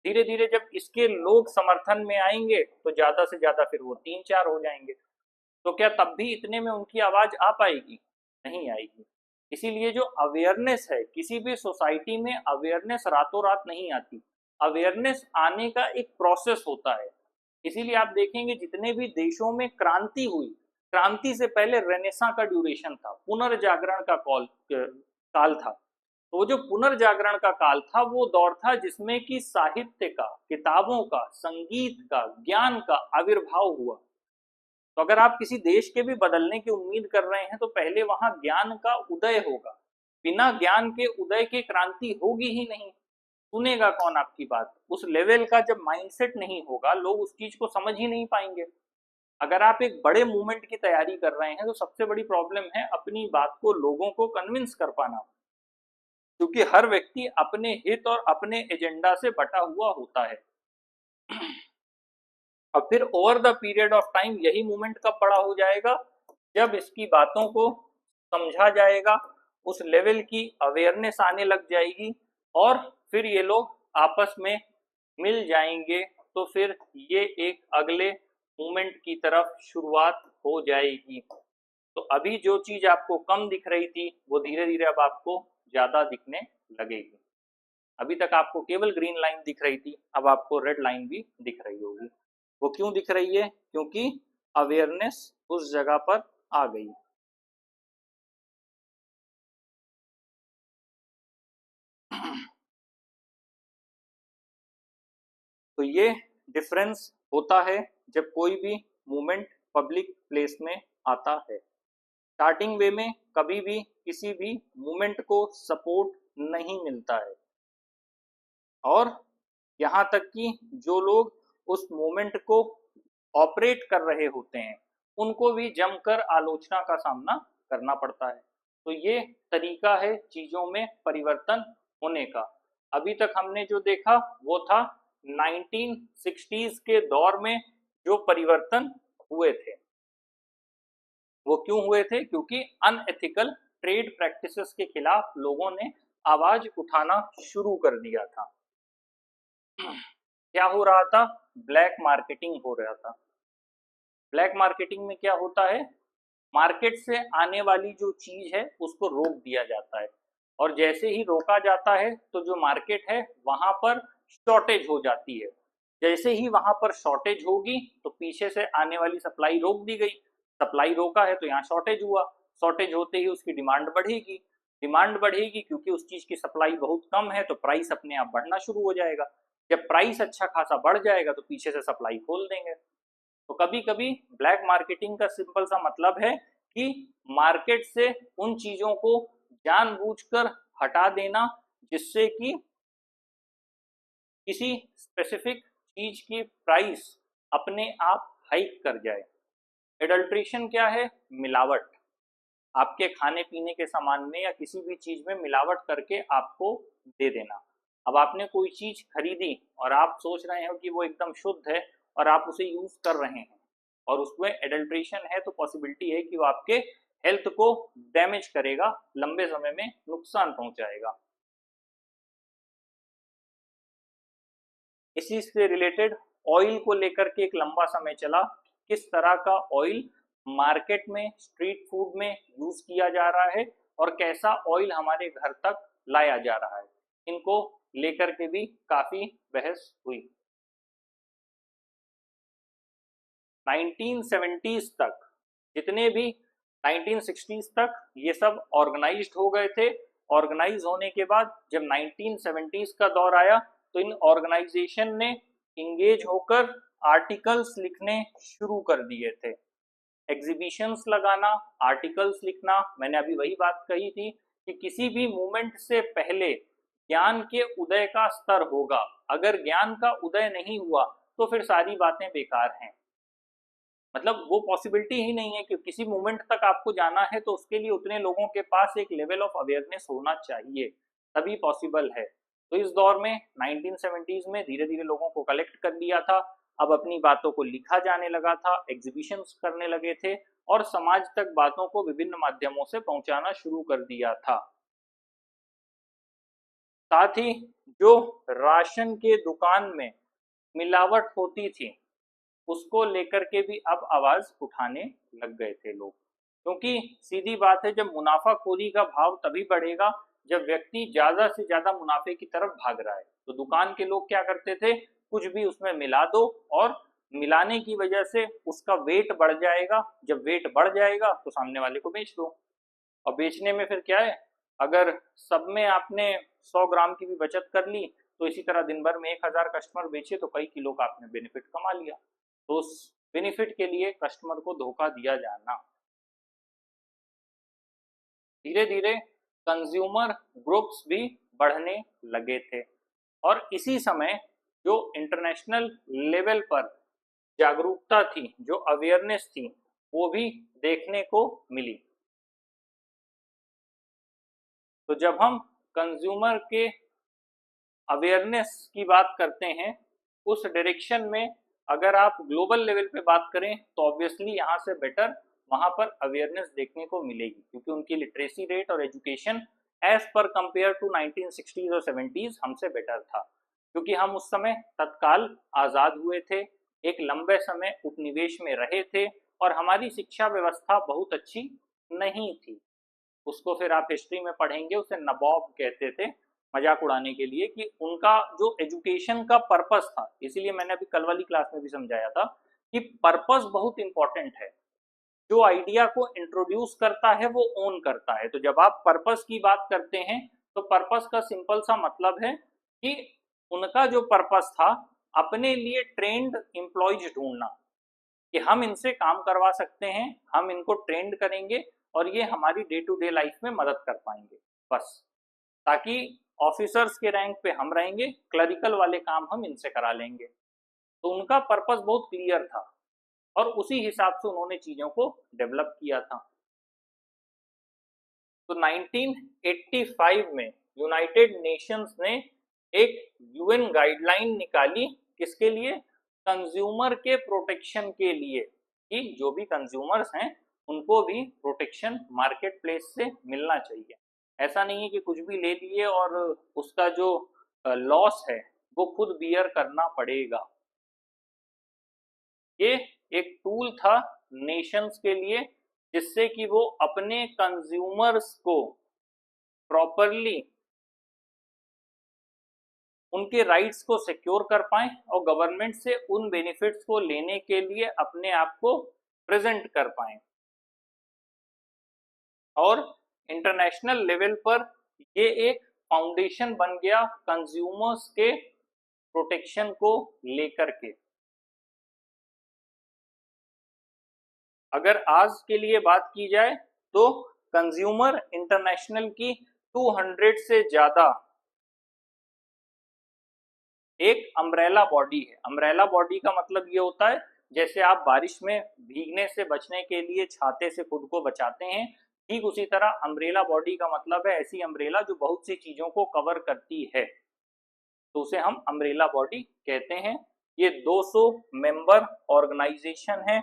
धीरे धीरे जब इसके लोग समर्थन में आएंगे तो ज्यादा से ज्यादा फिर वो 3-4 हो जाएंगे, तो क्या तब भी इतने में उनकी आवाज आ पाएगी? नहीं आएगी। इसीलिए जो अवेयरनेस है, किसी भी सोसाइटी में अवेयरनेस रातों रात नहीं आती, अवेयरनेस आने का एक प्रोसेस होता है। इसीलिए आप देखेंगे जितने भी देशों में क्रांति हुई, क्रांति से पहले रेनेसां का ड्यूरेशन था, पुनर्जागरण का काल था। तो वो जो पुनर्जागरण का काल था वो दौर था जिसमें कि साहित्य का, किताबों का, संगीत का, ज्ञान का आविर्भाव हुआ। तो अगर आप किसी देश के भी बदलने की उम्मीद कर रहे हैं तो पहले वहां ज्ञान का उदय होगा। बिना ज्ञान के उदय के क्रांति होगी ही नहीं। सुनेगा कौन आपकी बात? उस लेवल का जब माइंडसेट नहीं होगा, लोग उस चीज को समझ ही नहीं पाएंगे। अगर आप एक बड़े मूवमेंट की तैयारी कर रहे हैं तो सबसे बड़ी प्रॉब्लम है अपनी बात को लोगों को कन्विंस कर पाना, क्योंकि हर व्यक्ति अपने हित और अपने एजेंडा से बटा हुआ होता है। अब फिर over the period of time यही मूवमेंट कब बड़ा हो जाएगा? जब इसकी बातों को समझा जाएगा, उस लेवल की अवेयरनेस आने लग जाएगी और फिर ये लोग आपस में मिल जाएंगे, तो फिर ये एक अगले मूवमेंट की तरफ शुरुआत हो जाएगी। तो अभी जो चीज आपको कम दिख रही थी वो धीरे धीरे अब आपको ज्यादा दिखने लगेगी। अभी तक आपको केवल ग्रीन लाइन दिख रही थी, अब आपको रेड लाइन भी दिख रही होगी। वो क्यों दिख रही है? क्योंकि अवेयरनेस उस जगह पर आ गई। तो ये डिफरेंस होता है जब कोई भी मूवमेंट पब्लिक प्लेस में आता है। स्टार्टिंग वे में कभी भी किसी भी मूवमेंट को सपोर्ट नहीं मिलता है, और यहाँ तक कि जो लोग उस मूवमेंट को ऑपरेट कर रहे होते हैं उनको भी जमकर आलोचना का सामना करना पड़ता है। तो ये तरीका है चीजों में परिवर्तन होने का। अभी तक हमने जो देखा वो था 1960s के दौर में जो परिवर्तन हुए थे। वो क्यों हुए थे? क्योंकि अनएथिकल ट्रेड प्रैक्टिसेस के खिलाफ लोगों ने आवाज उठाना शुरू कर दिया था। क्या हो रहा था? ब्लैक मार्केटिंग हो रहा था। ब्लैक मार्केटिंग में क्या होता है? मार्केट से आने वाली जो चीज है उसको रोक दिया जाता है, और जैसे ही रोका जाता है तो जो मार्केट है वहां पर शॉर्टेज हो जाती है। जैसे ही वहां पर शॉर्टेज होगी तो पीछे से आने वाली सप्लाई रोक दी गई। सप्लाई रोका है तो यहाँ शॉर्टेज हुआ। शॉर्टेज होते ही उसकी डिमांड बढ़ेगी। डिमांड बढ़ेगी क्योंकि उस चीज की सप्लाई बहुत कम है, तो प्राइस अपने आप बढ़ना शुरू हो जाएगा। जब प्राइस अच्छा खासा बढ़ जाएगा तो पीछे से सप्लाई खोल देंगे। तो कभी कभी ब्लैक मार्केटिंग का सिंपल सा मतलब है कि मार्केट से उन चीजों को जानबूझकर हटा देना जिससे कि किसी स्पेसिफिक चीज की प्राइस अपने आप हाइक कर जाए। एडल्ट्रेशन क्या है? मिलावट। आपके खाने पीने के सामान में या किसी भी चीज में मिलावट करके आपको दे देना। अब आपने कोई चीज खरीदी और आप सोच रहे हो कि वो एकदम शुद्ध है और आप उसे यूज कर रहे हैं और उसमें एडल्ट्रेशन है, तो पॉसिबिलिटी है कि वो आपके हेल्थ को डैमेज करेगा, लंबे समय में नुकसान पहुंचाएगा। इसी से रिलेटेड ऑयल को लेकर के एक लंबा समय चला, किस तरह का ऑयल मार्केट में स्ट्रीट फूड में यूज किया जा रहा है और कैसा ऑयल हमारे घर तक लाया जा रहा है। इनको लेकर के भी काफी बहस हुई। 1970s तक जितने भी 1960s तक ये सब ऑर्गेनाइज्ड हो गए थे। ऑर्गेनाइज होने के बाद जब 1970s का दौर आया तो इन ऑर्गेनाइजेशन ने इंगेज होकर आर्टिकल्स लिखने शुरू कर दिए थे। एग्जीबिशंस लगाना, आर्टिकल्स लिखना। मैंने अभी वही बात कही थी कि किसी भी मूवमेंट से पहले ज्ञान के उदय का स्तर होगा। अगर ज्ञान का उदय नहीं हुआ तो फिर सारी बातें बेकार हैं। मतलब वो पॉसिबिलिटी ही नहीं है कि किसी मूवमेंट तक आपको जाना है तो उसके लिए उतने लोगों के पास एक लेवल ऑफ अवेयरनेस होना चाहिए, तभी पॉसिबल है। तो इस दौर में 1970s में धीरे धीरे लोगों को कलेक्ट कर लिया था। अब अपनी बातों को लिखा जाने लगा था, एग्जीबिशंस करने लगे थे और समाज तक बातों को विभिन्न माध्यमों से पहुंचाना शुरू कर दिया था। साथ ही जो राशन के दुकान में मिलावट होती थी उसको लेकर के भी अब आवाज उठाने लग गए थे लोग, क्योंकि सीधी बात है जब मुनाफाखोरी का भाव तभी बढ़ेगा जब व्यक्ति ज्यादा से ज्यादा मुनाफे की तरफ भाग रहा है। तो दुकान के लोग क्या करते थे? कुछ भी उसमें मिला दो और मिलाने की वजह से उसका वेट बढ़ जाएगा। जब वेट बढ़ जाएगा तो सामने वाले को बेच दो, और बेचने में फिर क्या है, अगर सब में आपने 100 ग्राम की भी बचत कर ली तो इसी तरह दिन भर में 1000 कस्टमर बेचे तो कई किलो का आपने बेनिफिट कमा लिया। तो उस बेनिफिट के लिए कस्टमर को धोखा दिया जाना। धीरे धीरे कंज्यूमर ग्रुप्स भी बढ़ने लगे थे और इसी समय जो इंटरनेशनल लेवल पर जागरूकता थी, जो अवेयरनेस थी, वो भी देखने को मिली। तो जब हम कंज्यूमर के अवेयरनेस की बात करते हैं उस डायरेक्शन में अगर आप ग्लोबल लेवल पे बात करें तो ऑब्वियसली यहाँ से बेटर वहां पर अवेयरनेस देखने को मिलेगी, क्योंकि उनकी लिटरेसी रेट और एजुकेशन एज पर कंपेयर टू 1960s और 70s हमसे बेटर था। क्योंकि हम उस समय तत्काल आज़ाद हुए थे, एक लंबे समय उपनिवेश में रहे थे और हमारी शिक्षा व्यवस्था बहुत अच्छी नहीं थी। उसको फिर आप हिस्ट्री में पढ़ेंगे, उसे नवाब कहते थे मजाक उड़ाने के लिए, कि उनका जो एजुकेशन का पर्पस था। इसीलिए मैंने अभी कल वाली क्लास में भी समझाया था कि पर्पस बहुत इंपॉर्टेंट है। जो आइडिया को इंट्रोड्यूस करता है वो ओन करता है। तो जब आप पर्पस की बात करते हैं तो पर्पस का सिंपल सा मतलब है कि उनका जो पर्पस था अपने लिए ट्रेंड एम्प्लॉयज ढूंढना कि हम इनसे काम करवा सकते हैं, हम इनको ट्रेंड करेंगे और ये हमारी डे टू डे लाइफ में मदद कर पाएंगे, बस। ताकि ऑफिसर्स के रैंक पे हम रहेंगे, क्लरिकल वाले काम हम इनसे करा लेंगे। तो उनका पर्पस बहुत क्लियर था और उसी हिसाब से उन्होंने चीजों को डेवलप किया था। तो 1985 में यूनाइटेड नेशंस ने एक यूएन गाइडलाइन निकाली, किसके लिए? कंज्यूमर के प्रोटेक्शन के लिए, कि जो भी कंज्यूमर्स हैं उनको भी प्रोटेक्शन मार्केट प्लेस से मिलना चाहिए। ऐसा नहीं है कि कुछ भी ले लिए और उसका जो लॉस है वो खुद बियर करना पड़ेगा। ये एक टूल था नेशंस के लिए, जिससे कि वो अपने कंज्यूमर्स को प्रॉपरली उनके राइट्स को सिक्योर कर पाएं और गवर्नमेंट से उन बेनिफिट्स को लेने के लिए अपने आप को प्रेजेंट कर पाएं। और इंटरनेशनल लेवल पर ये एक फाउंडेशन बन गया कंज्यूमर्स के प्रोटेक्शन को लेकर के। अगर आज के लिए बात की जाए तो कंज्यूमर इंटरनेशनल की 200 से ज्यादा एक अम्ब्रेला बॉडी है। अम्ब्रेला बॉडी का मतलब ये होता है, जैसे आप बारिश में भीगने से बचने के लिए छाते से खुद को बचाते हैं, ठीक उसी तरह अम्ब्रेला बॉडी का मतलब है ऐसी अम्ब्रेला जो बहुत सी चीजों को कवर करती है, तो उसे हम अम्ब्रेला बॉडी कहते हैं। ये 200 मेंबर ऑर्गेनाइजेशन है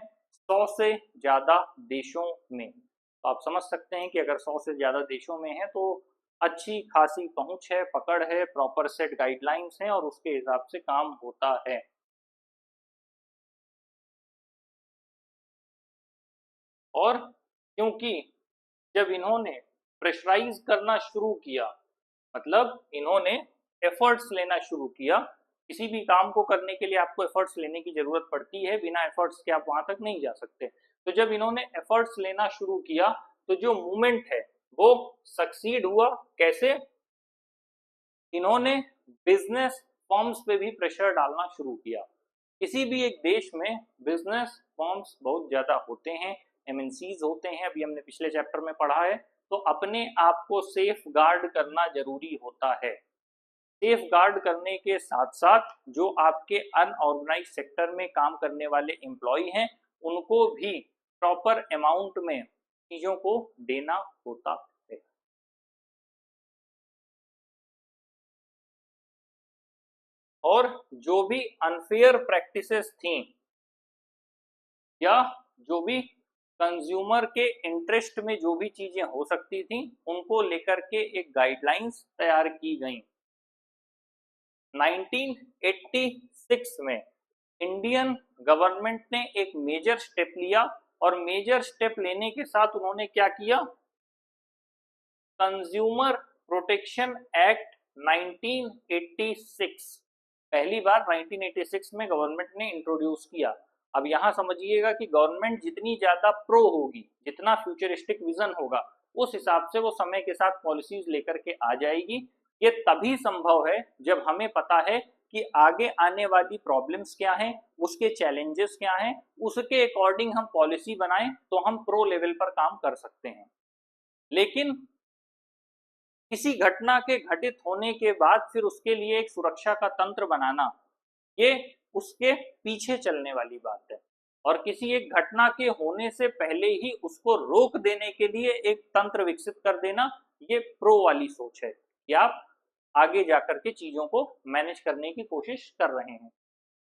100 से ज्यादा देशों में। तो आप समझ सकते हैं कि अगर 100 से ज्यादा देशों में है तो अच्छी खासी पहुंच है, पकड़ है, प्रॉपर सेट गाइडलाइंस हैं और उसके हिसाब से काम होता है। और क्योंकि जब इन्होंने प्रेशराइज करना शुरू किया, मतलब इन्होंने एफर्ट्स लेना शुरू किया, किसी भी काम को करने के लिए आपको एफर्ट्स लेने की जरूरत पड़ती है, बिना एफर्ट्स के आप वहां तक नहीं जा सकते। तो जब इन्होंने एफर्ट्स लेना शुरू किया तो जो मूवमेंट है वो सक्सीड हुआ। कैसे? इन्होंने बिजनेस फॉर्म्स पे भी प्रेशर डालना शुरू किया। किसी भी एक देश में बिजनेस फॉर्म्स बहुत ज्यादा होते हैं, एमएनसीज होते हैं, अभी हमने पिछले चैप्टर में पढ़ा है। तो अपने आप को सेफ गार्ड करना जरूरी होता है। सेफ गार्ड करने के साथ साथ जो आपके अनऑर्गेनाइज सेक्टर में काम करने वाले एम्प्लॉय हैं उनको भी प्रॉपर अमाउंट में चीजों को देना होता है। और जो भी अनफेयर प्रैक्टिसेस थी या जो भी कंज्यूमर के इंटरेस्ट में जो भी चीजें हो सकती थी उनको लेकर के एक गाइडलाइंस तैयार की गई। 1986 में इंडियन गवर्नमेंट ने एक मेजर स्टेप लिया और मेजर स्टेप लेने के साथ उन्होंने क्या किया? कंज्यूमर प्रोटेक्शन एक्ट 1986 पहली बार 1986 में गवर्नमेंट ने इंट्रोड्यूस किया। अब यहां समझिएगा कि गवर्नमेंट जितनी ज्यादा प्रो होगी, जितना फ्यूचरिस्टिक विजन होगा, उस हिसाब से वो समय के साथ पॉलिसीज लेकर के आ जाएगी। ये तभी संभव है जब हमें पता है कि आगे आने वाली प्रॉब्लम्स क्या हैं, उसके चैलेंजेस क्या हैं, उसके अकॉर्डिंग हम पॉलिसी बनाएं तो हम प्रो लेवल पर काम कर सकते हैं। लेकिन किसी घटना के घटित होने के बाद फिर उसके लिए एक सुरक्षा का तंत्र बनाना, ये उसके पीछे चलने वाली बात है। और किसी एक घटना के होने से पहले ही उसको रोक देने के लिए एक तंत्र विकसित कर देना, ये प्रो वाली सोच है कि आप आगे जाकर के चीजों को मैनेज करने की कोशिश कर रहे हैं।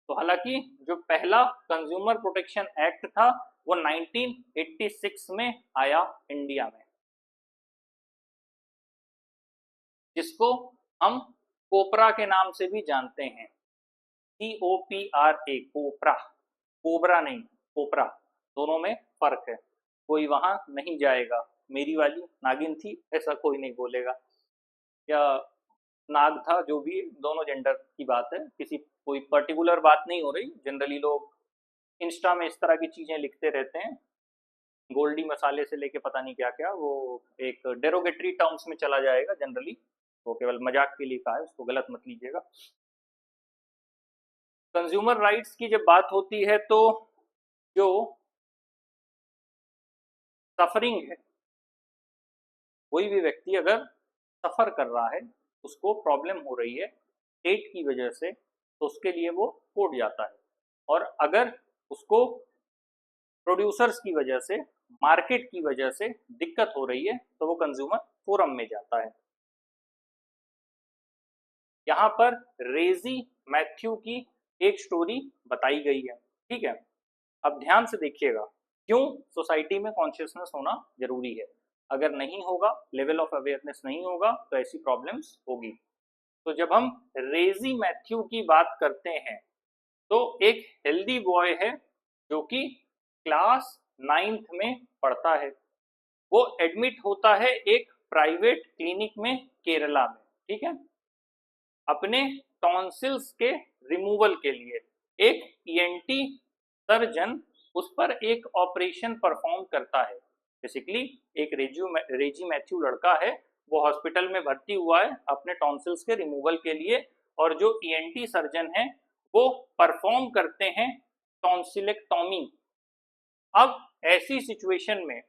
तो हालांकि जो पहला कंज्यूमर प्रोटेक्शन एक्ट था वो 1986 में आया इंडिया में, जिसको हम कोपरा के नाम से भी जानते हैं। COPRA, कोपरा, कोबरा नहीं, कोपरा, दोनों में फर्क है। कोई वहां नहीं जाएगा मेरी वाली नागिन थी ऐसा कोई नहीं बोलेगा, या नाग था, जो भी, दोनों जेंडर की बात है, किसी कोई पर्टिकुलर बात नहीं हो रही। जनरली लोग इंस्टा में इस तरह की चीजें लिखते रहते हैं, गोल्डी मसाले से लेके पता नहीं क्या क्या, वो एक डेरोगेटरी टर्म्स में चला जाएगा जनरली, वो केवल मजाक के लिए कहा है, उसको गलत मत लीजिएगा। कंज्यूमर राइट्स की जब बात होती है तो जो सफरिंग है, कोई भी व्यक्ति अगर सफर कर रहा है, उसको प्रॉब्लम हो रही है स्टेट की वजह से, तो उसके लिए वो कोर्ट जाता है। और अगर उसको प्रोड्यूसर्स की वजह से, मार्केट की वजह से दिक्कत हो रही है, तो वो कंज्यूमर फोरम में जाता है। यहाँ पर रेजी मैथ्यू की एक स्टोरी बताई गई है, ठीक है। अब ध्यान से देखिएगा, क्यों सोसाइटी में कॉन्शियसनेस होना जरूरी है। अगर नहीं होगा, लेवल ऑफ अवेयरनेस नहीं होगा, तो ऐसी प्रॉब्लम्स होगी। तो जब हम रेजी मैथ्यू की बात करते हैं, तो एक हेल्दी बॉय है जो कि क्लास 9th में पढ़ता है। वो एडमिट होता है एक प्राइवेट क्लिनिक में केरला में, ठीक है, अपने टॉन्सिल्स के रिमूवल के लिए। एक ईएनटी सर्जन उस पर एक ऑपरेशन परफॉर्म करता है। बेसिकली एक रेजी मैथ्यू लड़का है, वो हॉस्पिटल में भर्ती हुआ है अपने टॉन्सिल्स के रिमूवल के लिए, और जो ईएनटी सर्जन है वो परफॉर्म करते हैं टॉन्सिलेक्टॉमी। अब ऐसी सिचुएशन में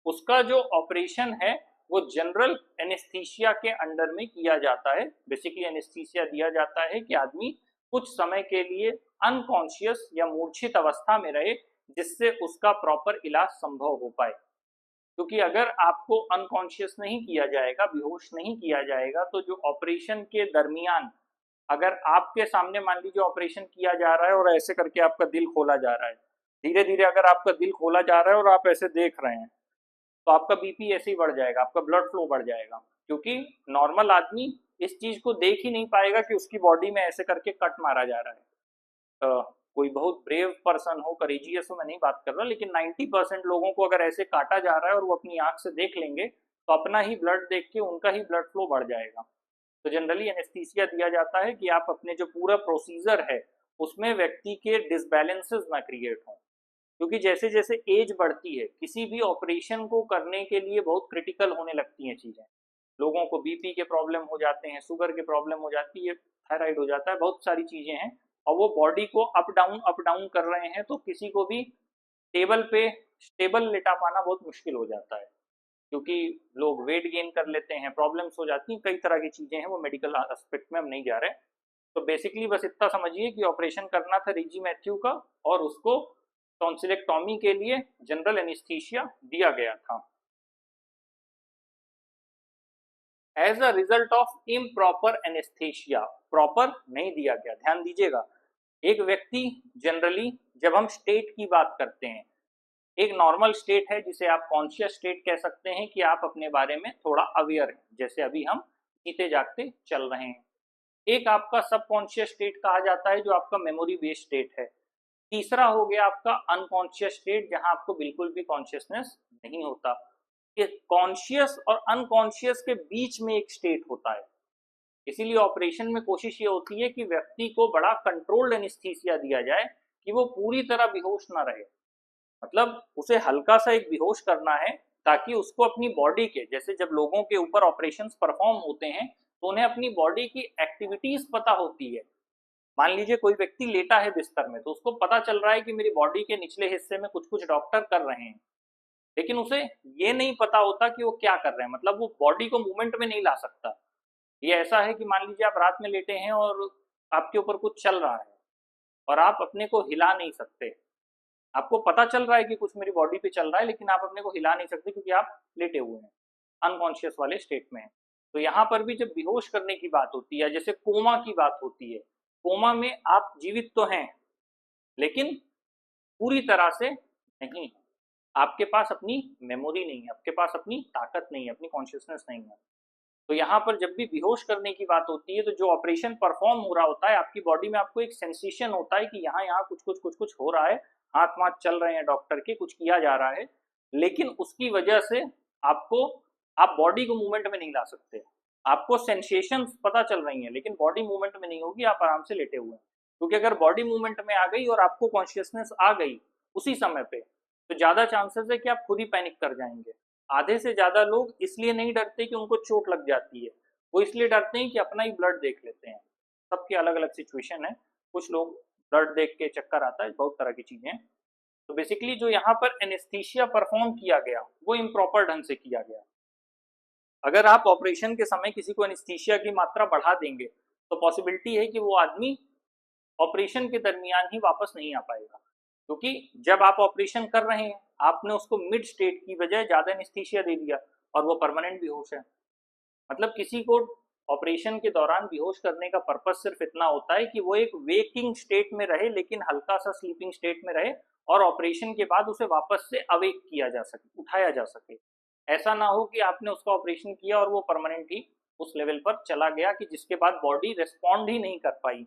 उसका जो ऑपरेशन है वो जनरल एनेस्थीसिया के अंडर में किया जाता है। बेसिकली एनेस्थीसिया दिया जाता है कि आदमी कुछ समय के लिए अनकॉन्शियस या मूर्छित अवस्था में रहे, जिससे उसका प्रॉपर इलाज संभव हो पाए। क्योंकि अगर आपको अनकॉन्शियस नहीं किया जाएगा, बेहोश नहीं किया जाएगा, तो जो ऑपरेशन के दरमियान अगर आपके सामने मान लीजिए ऑपरेशन किया जा रहा है और ऐसे करके आपका दिल खोला जा रहा है, धीरे धीरे अगर आपका दिल खोला जा रहा है और आप ऐसे देख रहे हैं, तो आपका बीपी ऐसे ही बढ़ जाएगा, आपका ब्लड फ्लो बढ़ जाएगा। क्योंकि नॉर्मल आदमी इस चीज को देख ही नहीं पाएगा कि उसकी बॉडी में ऐसे करके कट मारा जा रहा है। कोई बहुत ब्रेव पर्सन हो, करेजियस हो, मैं नहीं बात कर रहा, लेकिन 90% लोगों को अगर ऐसे काटा जा रहा है और वो अपनी आंख से देख लेंगे, तो अपना ही ब्लड देख के उनका ही ब्लड फ्लो बढ़ जाएगा। तो जनरली एनेस्थीसिया दिया जाता है कि आप अपने जो पूरा प्रोसीजर है उसमें व्यक्ति के डिसबैलेंसेस ना क्रिएट हों। क्योंकि जैसे जैसे एज बढ़ती है, किसी भी ऑपरेशन को करने के लिए बहुत क्रिटिकल होने लगती हैं चीज़ें। लोगों को बीपी के प्रॉब्लम हो जाते हैं, शुगर के प्रॉब्लम हो जाती है, थायराइड हो जाता है, बहुत सारी चीज़ें हैं, और वो बॉडी को अप डाउन कर रहे हैं, तो किसी को भी टेबल पे स्टेबल लेटा पाना बहुत मुश्किल हो जाता है। क्योंकि लोग वेट गेन कर लेते हैं, प्रॉब्लम्स हो जाती हैं, कई तरह की चीज़ें हैं, वो मेडिकल एस्पेक्ट में हम नहीं जा रहे। तो बेसिकली बस इतना समझिए कि ऑपरेशन करना था रेजी मैथ्यू का, और उसको टॉन्सिलेक्टॉमी के लिए जनरल एनेस्थीसिया दिया गया था। As a result of improper anaesthesia, proper नहीं दिया गया, ध्यान दीजिएगा। एक व्यक्ति जनरली, जब हम स्टेट की बात करते हैं, एक नॉर्मल स्टेट है जिसे आप कॉन्शियस स्टेट कह सकते हैं, कि आप अपने बारे में थोड़ा अवेयर हैं, जैसे अभी हम जीते जागते चल रहे हैं। एक आपका सबकॉन्शियस स्टेट कहा जाता है, जो आपका मेमोरी बेस्ड स्टेट है। तीसरा हो गया आपका अनकॉन्शियस स्टेट, जहां आपको बिल्कुल भी कॉन्शियसनेस नहीं होता। कॉन्शियस और अनकॉन्शियस के बीच में एक स्टेट होता है। इसीलिए ऑपरेशन में कोशिश ये होती है कि व्यक्ति को बड़ा कंट्रोल्ड एनेस्थीसिया दिया जाए, कि वो पूरी तरह बेहोश ना रहे। मतलब उसे हल्का सा एक बेहोश करना है, ताकि उसको अपनी बॉडी के, जैसे जब लोगों के ऊपर ऑपरेशंस परफॉर्म होते हैं, तो उन्हें अपनी बॉडी की एक्टिविटीज पता होती है। मान लीजिए कोई व्यक्ति लेटा है बिस्तर में, तो उसको पता चल रहा है कि मेरी बॉडी के निचले हिस्से में कुछ कुछ डॉक्टर कर रहे हैं, लेकिन उसे ये नहीं पता होता कि वो क्या कर रहे हैं, मतलब वो बॉडी को मूवमेंट में नहीं ला सकता। ये ऐसा है कि मान लीजिए आप रात में लेटे हैं और आपके ऊपर कुछ चल रहा है, और आप अपने को हिला नहीं सकते। आपको पता चल रहा है कि कुछ मेरी बॉडी पे चल रहा है, लेकिन आप अपने को हिला नहीं सकते, क्योंकि आप लेटे हुए हैं, अनकॉन्शियस वाले स्टेट में हैं। तो यहाँ पर भी जब बेहोश करने की बात होती है, जैसे कोमा की बात होती है, कोमा में आप जीवित तो हैं, लेकिन पूरी तरह से नहीं। आपके पास अपनी मेमोरी नहीं है, आपके पास अपनी ताकत नहीं है, अपनी कॉन्शियसनेस नहीं है। तो यहाँ पर जब भी बेहोश करने की बात होती है, तो जो ऑपरेशन परफॉर्म हो रहा होता है, आपकी बॉडी में आपको एक सेंसेशन होता है कि यहाँ यहाँ कुछ हो रहा है, हाथ वाथ चल रहे हैं डॉक्टर के, कुछ किया जा रहा है, लेकिन उसकी वजह से आपको, आप बॉडी को मूवमेंट में नहीं ला सकते। आपको सेंसेशन पता चल रही हैं, लेकिन बॉडी मूवमेंट में नहीं होगी, आप आराम से लेटे हुए हैं। क्योंकि अगर बॉडी मूवमेंट में आ गई और आपको कॉन्शियसनेस आ गई उसी समय पे, तो ज्यादा चांसेस है कि आप खुद ही पैनिक कर जाएंगे। आधे से ज्यादा लोग इसलिए नहीं डरते कि उनको चोट लग जाती है, वो इसलिए डरते हैं कि अपना ही ब्लड देख लेते हैं। सबकी अलग अलग सिचुएशन है। कुछ लोग ब्लड देख के चक्कर आता है, बहुत तरह की चीजें हैं। तो बेसिकली जो यहाँ पर एनेस्थीसिया परफॉर्म किया गया वो इम्प्रॉपर ढंग से किया गया। अगर आप ऑपरेशन के समय किसी को एनेस्थीसिया की मात्रा बढ़ा देंगे तो पॉसिबिलिटी है कि वो आदमी ऑपरेशन के दरमियान ही वापस नहीं आ पाएगा, क्योंकि जब आप ऑपरेशन कर रहे हैं आपने उसको मिड स्टेट की बजाय ज्यादा एनेस्थीसिया दे दिया और वो परमानेंट बेहोश है। मतलब किसी को ऑपरेशन के दौरान बेहोश करने का पर्पज सिर्फ इतना होता है कि वो एक वेकिंग स्टेट में रहे लेकिन हल्का सा स्लीपिंग स्टेट में रहे और ऑपरेशन के बाद उसे वापस से अवेक किया जा सके, उठाया जा सके। ऐसा ना हो कि आपने उसका ऑपरेशन किया और वो परमानेंट ही उस लेवल पर चला गया कि जिसके बाद बॉडी रिस्पॉन्ड ही नहीं कर पाई,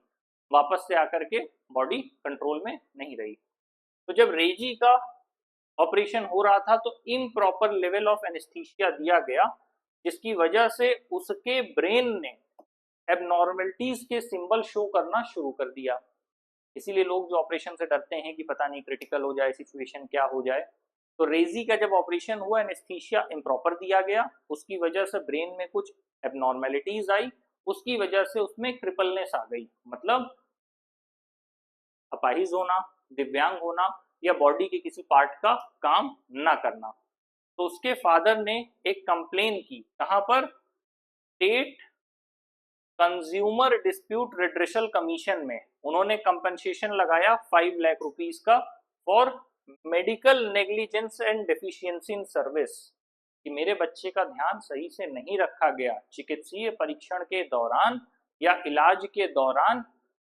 वापस से आकर के बॉडी कंट्रोल में नहीं रही। तो जब रेजी का ऑपरेशन हो रहा था तो इम्प्रॉपर लेवल ऑफ एनेस्थीसिया दिया गया, जिसकी वजह से उसके ब्रेन ने एबनॉर्मलिटीज के सिंबल शो करना शुरू कर दिया। इसीलिए लोग जो ऑपरेशन से डरते हैं कि पता नहीं क्रिटिकल हो जाए, सिचुएशन क्या हो जाए। तो रेजी का जब ऑपरेशन हुआ एनेस्थीसिया इम्प्रॉपर दिया गया, उसकी वजह से ब्रेन में कुछ एबनॉर्मलिटीज आई, उसकी वजह से उसमें क्रिपलनेस आ गई, मतलब अपाहिज होना, दिव्यांग होना या बॉडी के किसी पार्ट का काम ना करना। तो उसके फादर ने एक कंप्लेन की, कहां पर, state consumer dispute redressal commission में। उन्होंने कंपनसेशन लगाया 5 लाख रुपीस का for medical negligence and deficiency in service, कि मेरे बच्चे का ध्यान सही से नहीं रखा गया, चिकित्सीय परीक्षण के दौरान या इलाज के दौरान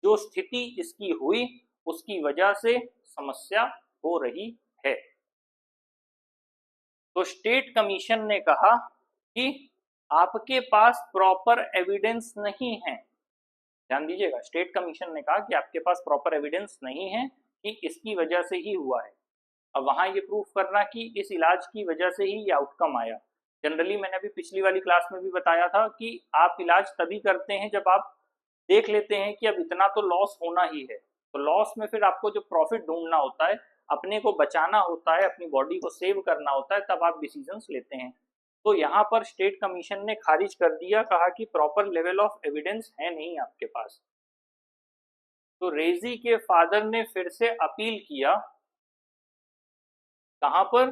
जो स्थिति इसकी हुई उसकी वजह से समस्या हो रही है। तो स्टेट कमीशन ने कहा कि आपके पास प्रॉपर एविडेंस नहीं है। ध्यान दीजिएगा, स्टेट कमीशन ने कहा कि आपके पास प्रॉपर एविडेंस नहीं है कि इसकी वजह से ही हुआ है। अब वहां ये प्रूफ करना कि इस इलाज की वजह से ही ये आउटकम आया। जनरली मैंने अभी पिछली वाली क्लास में भी बताया था कि आप इलाज तभी करते हैं जब आप देख लेते हैं कि अब इतना तो लॉस होना ही है। तो लॉस में फिर आपको जो प्रॉफिट ढूंढना होता है, अपने को बचाना होता है, अपनी बॉडी को सेव करना होता है, तब आप डिसीजंस लेते हैं। तो यहाँ पर स्टेट कमीशन ने खारिज कर दिया, कहा कि प्रॉपर लेवल ऑफ एविडेंस है नहीं आपके पास। तो रेजी के फादर ने फिर से अपील किया, कहां पर,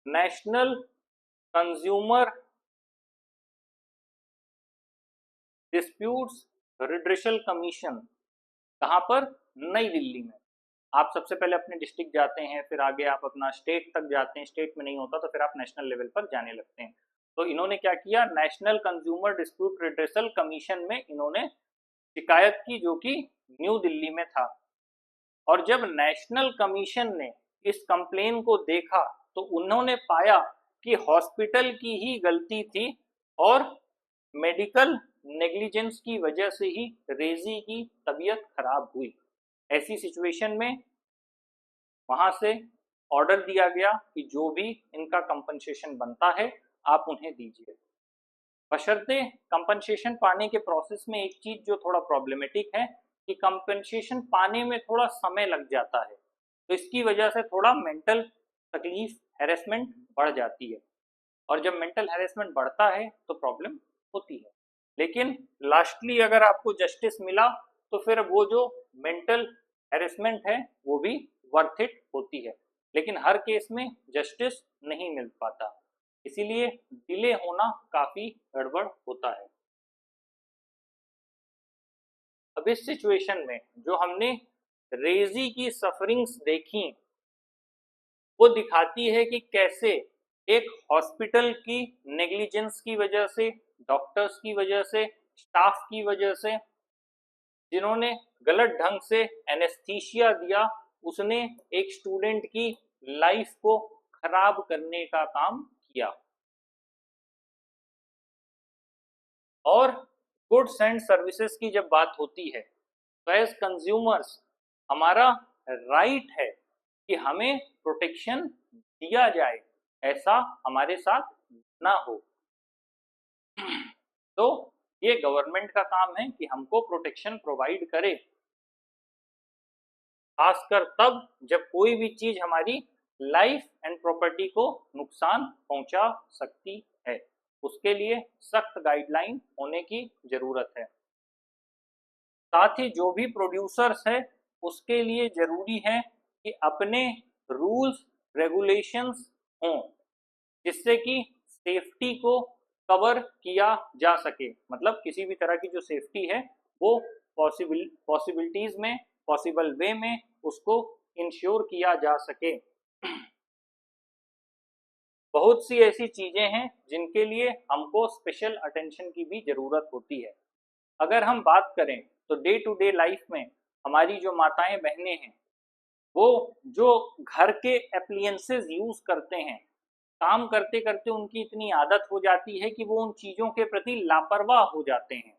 national consumer disputes redressal commission. कहां पर, नई दिल्ली में। आप सबसे पहले अपने डिस्ट्रिक्ट जाते हैं, फिर आगे आप अपना स्टेट तक जाते हैं, स्टेट में नहीं होता तो फिर आप नेशनल लेवल पर जाने लगते हैं। तो इन्होंने क्या किया, national consumer dispute redressal commission में इन्होंने शिकायत की, जो कि न्यू दिल्ली में था। और जब नेशनल कमीशन ने इस कंप्लेन को देखा तो उन्होंने पाया कि हॉस्पिटल की ही गलती थी और मेडिकल नेग्लिजेंस की वजह से ही रेजी की तबीयत खराब हुई। ऐसी सिचुएशन में वहां से ऑर्डर दिया गया कि जो भी इनका कंपनसेशन बनता है आप उन्हें दीजिए। बशर्ते कंपनसेशन पाने के प्रोसेस में एक चीज जो थोड़ा प्रॉब्लमेटिक है कि कंपनसेशन पाने में थोड़ा समय लग जाता है, तो इसकी वजह से थोड़ा मेंटल तकलीफ, हैरेसमेंट बढ़ जाती है। और जब मेंटल हैरेसमेंट बढ़ता है तो प्रॉब्लम होती है। लेकिन लास्टली अगर आपको जस्टिस मिला तो फिर वो जो मेंटल हैरेसमेंट है वो भी वर्थ इट होती है। लेकिन हर केस में जस्टिस नहीं मिल पाता, इसीलिए डिले होना काफी गड़बड़ होता है। अब इस सिचुएशन में जो हमने रेजी की सफरिंग्स देखी वो दिखाती है कि कैसे एक हॉस्पिटल की नेग्लिजेंस की वजह से, डॉक्टर्स की वजह से, स्टाफ की वजह से, जिन्होंने गलत ढंग से एनेस्थीसिया दिया, उसने एक स्टूडेंट की लाइफ को खराब करने का काम किया। और गुड्स एंड सर्विसेज की जब बात होती है तो एज कंज्यूमर्स हमारा राइट है कि हमें प्रोटेक्शन दिया जाए, ऐसा हमारे साथ ना हो। तो ये गवर्नमेंट का काम है कि हमको प्रोटेक्शन प्रोवाइड करे, खासकर तब जब कोई भी चीज हमारी लाइफ एंड प्रॉपर्टी को नुकसान पहुंचा सकती है। उसके लिए सख्त गाइडलाइन होने की जरूरत है। साथ ही जो भी प्रोड्यूसर्स है उसके लिए जरूरी है कि अपने रूल्स रेगुलेशंस हों, जिससे कि सेफ्टी को कवर किया जा सके। मतलब किसी भी तरह की जो सेफ्टी है वो पॉसिबिलिटीज में, पॉसिबल वे में उसको इंश्योर किया जा सके। बहुत सी ऐसी चीजें हैं जिनके लिए हमको स्पेशल अटेंशन की भी जरूरत होती है। अगर हम बात करें तो डे टू डे लाइफ में हमारी जो माताएं बहनें हैं वो जो घर के एप्लियंसेस यूज करते हैं, काम करते करते उनकी इतनी आदत हो जाती है कि वो उन चीजों के प्रति लापरवाह हो जाते हैं।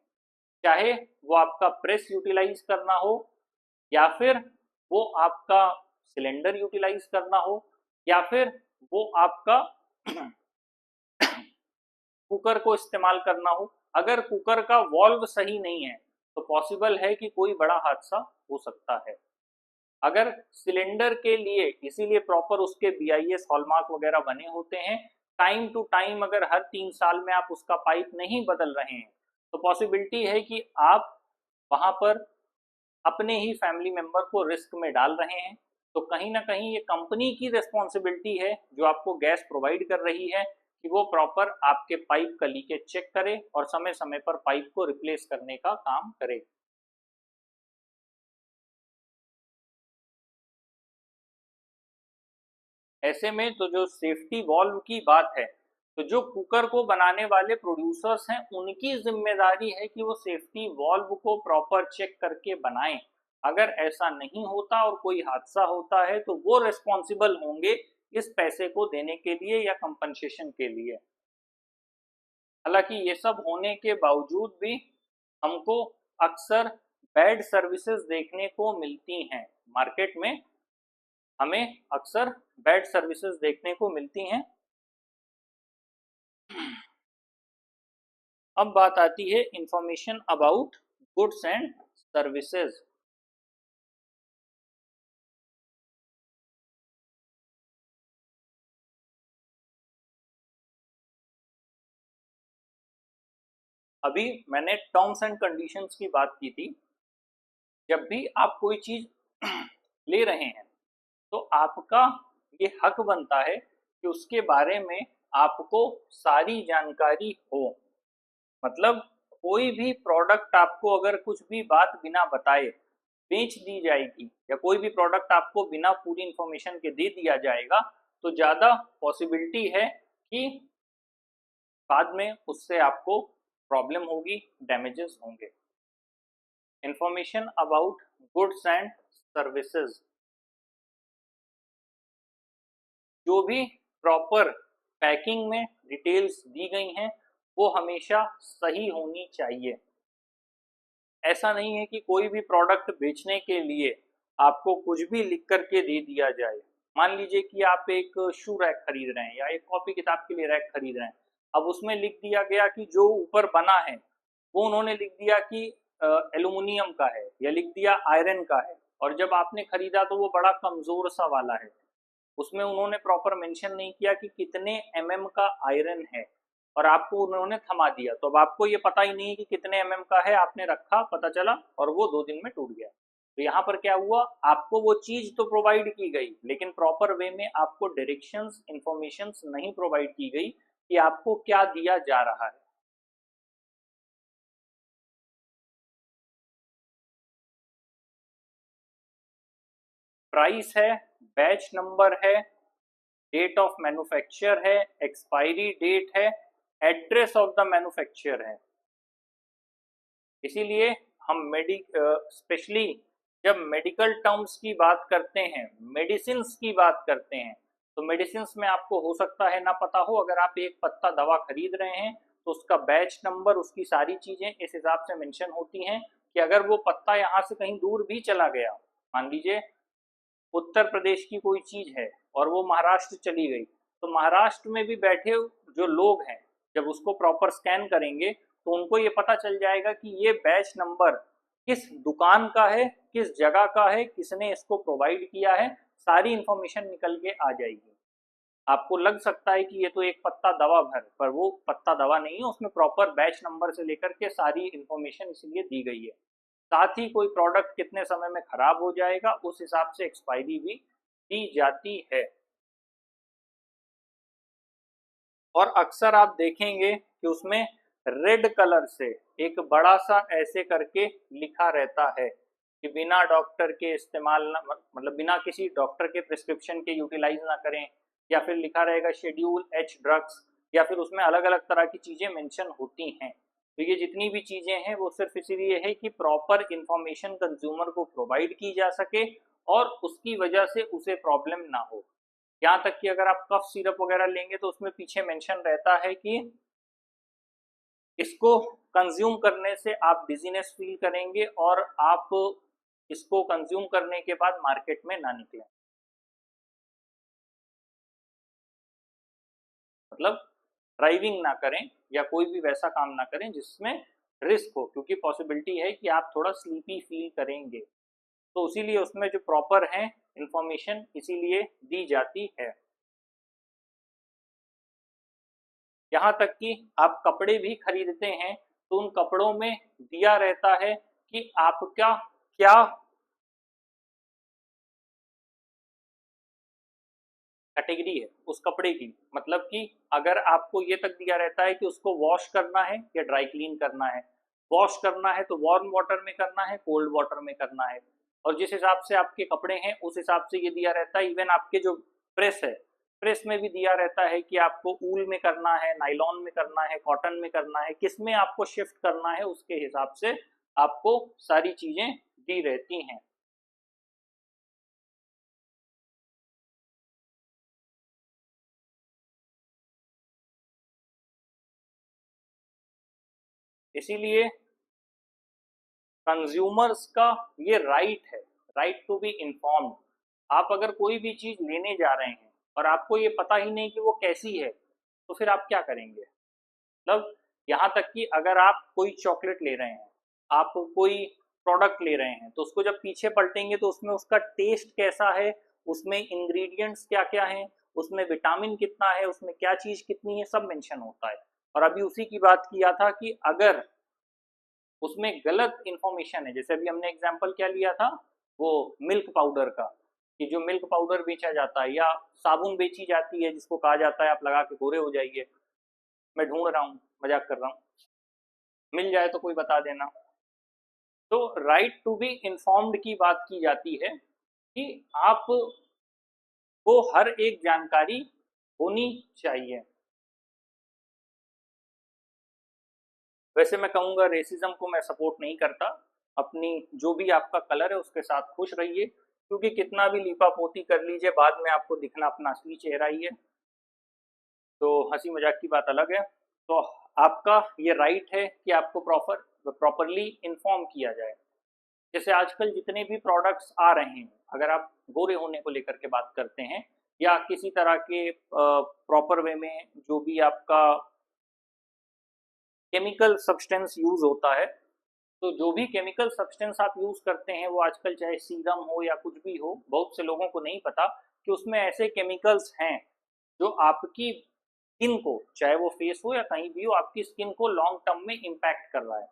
चाहे वो आपका प्रेस यूटिलाइज करना हो, या फिर वो आपका सिलेंडर यूटिलाइज करना हो, या फिर वो आपका कुकर को इस्तेमाल करना हो। अगर कुकर का वॉल्व सही नहीं है तो पॉसिबल है कि कोई बड़ा हादसा हो सकता है। अगर सिलेंडर के लिए इसीलिए प्रॉपर उसके BIS हॉलमार्क वगैरह बने होते हैं, टाइम टू टाइम अगर हर 3 साल में आप उसका पाइप नहीं बदल रहे हैं तो पॉसिबिलिटी है कि आप वहां पर अपने ही फैमिली मेंबर को रिस्क में डाल रहे हैं। तो कहीं ना कहीं ये कंपनी की रिस्पॉन्सिबिलिटी है जो आपको गैस प्रोवाइड कर रही है कि वो प्रॉपर आपके पाइप का लीकेज चेक करे और समय समय पर पाइप को रिप्लेस करने का काम करे। ऐसे में तो जो सेफ्टी वॉल्व की बात है, तो जो कुकर को बनाने वाले प्रोड्यूसर्स हैं उनकी जिम्मेदारी है कि वो सेफ्टी वॉल्व को प्रॉपर चेक करके बनाएं। अगर ऐसा नहीं होता और कोई हादसा होता है तो वो रिस्पॉन्सिबल होंगे इस पैसे को देने के लिए या कंपनसेशन के लिए। हालांकि ये सब होने के बावजूद भी हमको अक्सर बैड सर्विसेज देखने को मिलती हैं मार्केट में, हमें अक्सर बैड सर्विसेज देखने को मिलती हैं। अब बात आती है information about goods and services. अभी मैंने टर्म्स एंड कंडीशंस की बात की थी। जब भी आप कोई चीज ले रहे हैं तो आपका ये हक बनता है कि उसके बारे में आपको सारी जानकारी हो। मतलब कोई भी प्रोडक्ट आपको अगर कुछ भी बात बिना बताए बेच दी जाएगी या कोई भी प्रोडक्ट आपको बिना पूरी इंफॉर्मेशन के दे दिया जाएगा तो ज़्यादा पॉसिबिलिटी है कि बाद में उससे आपको प्रॉब्लम होगी, डैमेजेस होंगे। Information about goods and services, जो भी प्रॉपर पैकिंग में डिटेल्स दी गई हैं वो हमेशा सही होनी चाहिए। ऐसा नहीं है कि कोई भी प्रोडक्ट बेचने के लिए आपको कुछ भी लिख करके दे दिया जाए। मान लीजिए कि आप एक शू रैक खरीद रहे हैं या एक कॉपी किताब के लिए रैक खरीद रहे हैं, अब उसमें लिख दिया गया कि जो ऊपर बना है वो उन्होंने लिख दिया कि एल्यूमिनियम का है या लिख दिया आयरन का है, और जब आपने खरीदा तो वो बड़ा कमजोर सा वाला है। उसमें उन्होंने प्रॉपर मेंशन नहीं किया कि कितने का आयरन है और आपको उन्होंने थमा दिया, तो अब आपको ये पता ही नहीं है कि कितने का है, आपने रखा, पता चला और वो 2 दिन में टूट गया। तो यहाँ पर क्या हुआ, आपको वो चीज तो प्रोवाइड की गई लेकिन प्रॉपर वे में आपको डायरेक्शंस इंफॉर्मेशंस नहीं प्रोवाइड की गई कि आपको क्या दिया जा रहा है। प्राइस है, बैच नंबर है, डेट ऑफ मैन्युफैक्चर है, एक्सपायरी डेट है, एड्रेस ऑफ द मैन्युफैक्चर है। इसीलिए हम स्पेशली जब मेडिकल टर्म्स की बात करते हैं, मेडिसिन की बात करते हैं, तो मेडिसिन में आपको हो सकता है ना पता हो। अगर आप एक पत्ता दवा खरीद रहे हैं तो उसका बैच नंबर, उसकी सारी चीजें इस हिसाब से मेंशन होती हैं कि अगर वो पत्ता यहाँ से कहीं दूर भी चला गया, मान लीजिए उत्तर प्रदेश की कोई चीज है और वो महाराष्ट्र चली गई, तो महाराष्ट्र में भी बैठे जो लोग हैं जब उसको प्रॉपर स्कैन करेंगे तो उनको ये पता चल जाएगा कि ये बैच नंबर किस दुकान का है, किस जगह का है, किसने इसको प्रोवाइड किया है, सारी इंफॉर्मेशन निकल के आ जाएगी। आपको लग सकता है कि ये तो एक पत्ता दवा भर, पर वो पत्ता दवा नहीं है, उसमें प्रॉपर बैच नंबर से लेकर के सारी इंफॉर्मेशन इसलिए दी गई है। साथ ही कोई प्रोडक्ट कितने समय में खराब हो जाएगा उस हिसाब से एक्सपायरी भी दी जाती है। और अक्सर आप देखेंगे कि उसमें रेड कलर से एक बड़ा सा ऐसे करके लिखा रहता है कि बिना डॉक्टर के इस्तेमाल मतलब बिना किसी डॉक्टर के प्रिस्क्रिप्शन के यूटिलाइज ना करें, या फिर लिखा रहेगा शेड्यूल एच ड्रग्स, या फिर उसमें अलग अलग तरह की चीजें मेंशन होती हैं। तो ये जितनी भी चीजें हैं वो सिर्फ इसीलिए है कि प्रॉपर इंफॉर्मेशन कंज्यूमर को प्रोवाइड की जा सके और उसकी वजह से उसे प्रॉब्लम ना हो। यहाँ तक कि अगर आप कफ सिरप वगैरह लेंगे तो उसमें पीछे मेंशन रहता है कि इसको कंज्यूम करने से आप डिजीनेस फील करेंगे और आप इसको कंज्यूम करने के बाद मार्केट में ना निकलें। मतलब ड्राइविंग ना करें या कोई भी वैसा काम ना करें जिसमें रिस्क हो, क्योंकि पॉसिबिलिटी है कि आप थोड़ा स्लीपी फील करेंगे। तो इसीलिए उसमें जो प्रॉपर है इंफॉर्मेशन इसीलिए दी जाती है। यहाँ तक कि आप कपड़े भी खरीदते हैं तो उन कपड़ों में दिया रहता है कि आपका क्या कैटेगरी है उस कपड़े की। मतलब कि अगर आपको ये तक दिया रहता है कि उसको वॉश करना है या ड्राई क्लीन करना है, वॉश करना है तो वार्म वाटर में करना है, कोल्ड वाटर में करना है, और जिस हिसाब से आपके कपड़े हैं उस हिसाब से ये दिया रहता है। इवन आपके जो प्रेस है, प्रेस में भी दिया रहता है कि आपको ऊल में करना है, नाइलॉन में करना है, कॉटन में करना है, किस में आपको शिफ्ट करना है उसके हिसाब से आपको सारी चीजें दी रहती हैं। इसीलिए कंज्यूमर्स का ये राइट है, राइट टू बी इन्फॉर्म्ड। आप अगर कोई भी चीज लेने जा रहे हैं और आपको ये पता ही नहीं कि वो कैसी है तो फिर आप क्या करेंगे। मतलब यहाँ तक कि अगर आप कोई चॉकलेट ले रहे हैं, आप कोई प्रोडक्ट ले रहे हैं तो उसको जब पीछे पलटेंगे तो उसमें उसका टेस्ट कैसा है, उसमें इंग्रेडिएंट्स क्या क्या हैं, उसमें विटामिन कितना है, उसमें क्या चीज कितनी है, सब मेंशन होता है। और अभी उसी की बात किया था कि अगर उसमें गलत इंफॉर्मेशन है, जैसे अभी हमने एग्जांपल क्या लिया था, वो मिल्क पाउडर का, कि जो मिल्क पाउडर बेचा जाता है या साबुन बेची जाती है जिसको कहा जाता है आप लगा के गोरे हो जाइए, मैं ढूंढ रहा हूँ, मजाक कर रहा हूँ, मिल जाए तो कोई बता देना। तो राइट टू बी इन्फॉर्म्ड की बात की जाती है कि आप को हर एक जानकारी होनी चाहिए। वैसे मैं कहूँगा रेसिज्म को मैं सपोर्ट नहीं करता। अपनी जो भी आपका कलर है उसके साथ खुश रहिए, क्योंकि कितना भी लीपा पोती कर लीजिए बाद में आपको दिखना अपना असली चेहरा ही है। तो हंसी मजाक की बात अलग है। तो आपका ये राइट है कि आपको प्रॉपरली इन्फॉर्म किया जाए। जैसे आजकल जितने भी प्रोडक्ट्स आ रहे हैं, अगर आप गोरे होने को लेकर के बात करते हैं या किसी तरह के प्रॉपर वे में जो भी आपका केमिकल सब्सटेंस यूज होता है, तो जो भी केमिकल सब्सटेंस आप यूज करते हैं वो आजकल चाहे सीरम हो या कुछ भी हो, बहुत से लोगों को नहीं पता कि उसमें ऐसे केमिकल्स हैं जो आपकी स्किन को, चाहे वो फेस हो या कहीं भी हो, आपकी स्किन को लॉन्ग टर्म में इम्पैक्ट कर रहा है।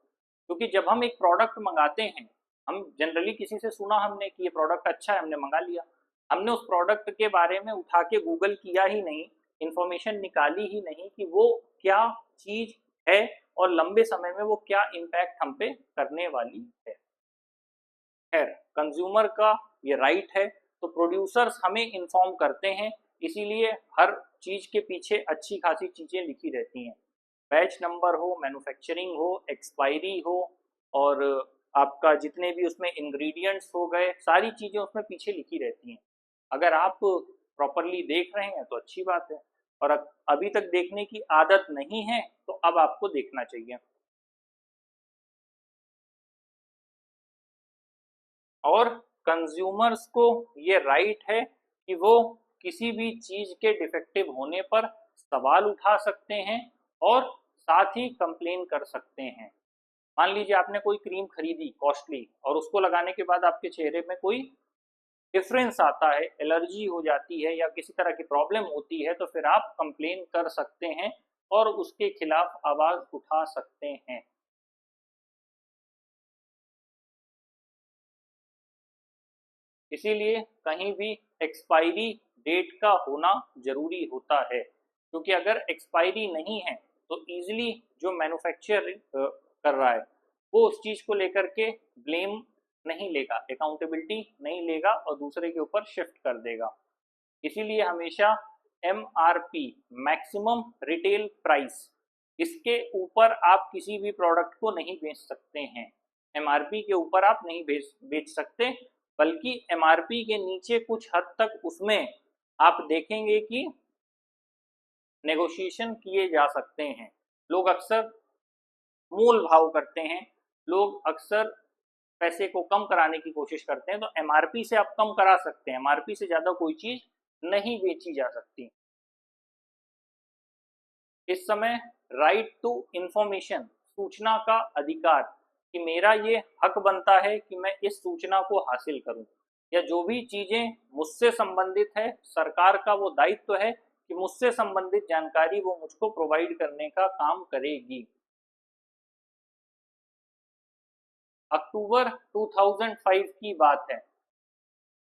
क्योंकि जब हम एक प्रोडक्ट मंगाते हैं, हम जनरली किसी से सुना हमने कि ये प्रोडक्ट अच्छा है, हमने मंगा लिया, हमने उस प्रोडक्ट के बारे में उठा के गूगल किया ही नहीं, इंफॉर्मेशन निकाली ही नहीं कि वो क्या चीज है और लंबे समय में वो क्या इम्पैक्ट हम पे करने वाली है। खैर, कंज्यूमर का ये राइट है, तो प्रोड्यूसर्स हमें इन्फॉर्म करते हैं, इसीलिए हर चीज के पीछे अच्छी खासी चीजें लिखी रहती हैं। बैच नंबर हो, मैन्युफैक्चरिंग हो, एक्सपायरी हो, और आपका जितने भी उसमें इंग्रेडिएंट्स हो गए, सारी चीजें उसमें पीछे लिखी रहती हैं। अगर आप प्रॉपरली देख रहे हैं तो अच्छी बात है, और अभी तक देखने की आदत नहीं है तो अब आपको देखना चाहिए। और कंज्यूमर्स को ये राइट है कि वो किसी भी चीज के डिफेक्टिव होने पर सवाल उठा सकते हैं और साथ ही कंप्लेन कर सकते हैं। मान लीजिए आपने कोई क्रीम खरीदी कॉस्टली और उसको लगाने के बाद आपके चेहरे में कोई डिफरेंस आता है, एलर्जी हो जाती है या किसी तरह की प्रॉब्लम होती है, तो फिर आप कंप्लेन कर सकते हैं और उसके खिलाफ आवाज उठा सकते हैं। इसीलिए कहीं भी एक्सपायरी डेट का होना जरूरी होता है, क्योंकि अगर एक्सपायरी नहीं है तो इजीली जो मैन्युफैक्चर कर रहा है वो उस चीज को लेकर के ब्लेम नहीं लेगा, अकाउंटेबिलिटी नहीं लेगा और दूसरे के ऊपर शिफ्ट कर देगा। इसीलिए हमेशा MRP, मैक्सिमम रिटेल प्राइस, इसके ऊपर आप किसी भी प्रोडक्ट को नहीं बेच सकते हैं। MRP के ऊपर आप नहीं बेच सकते, बल्कि MRP के नीचे कुछ हद तक उसमें आप देखेंगे कि नेगोशिएशन किए जा सकते हैं। लोग अक्सर मूल भाव करते हैं, लोग अक्सर पैसे को कम कराने की कोशिश करते हैं, तो MRP से आप कम करा सकते हैं, MRP से ज्यादा कोई चीज नहीं बेची जा सकती। इस समय राइट टू इंफॉर्मेशन, सूचना का अधिकार, कि मेरा ये हक बनता है कि मैं इस सूचना को हासिल करूं, या जो भी चीजें मुझसे संबंधित है, सरकार का वो दायित्व है कि मुझसे संबंधित जानकारी वो मुझको प्रोवाइड करने का काम करेगी। अक्टूबर 2005 की बात है,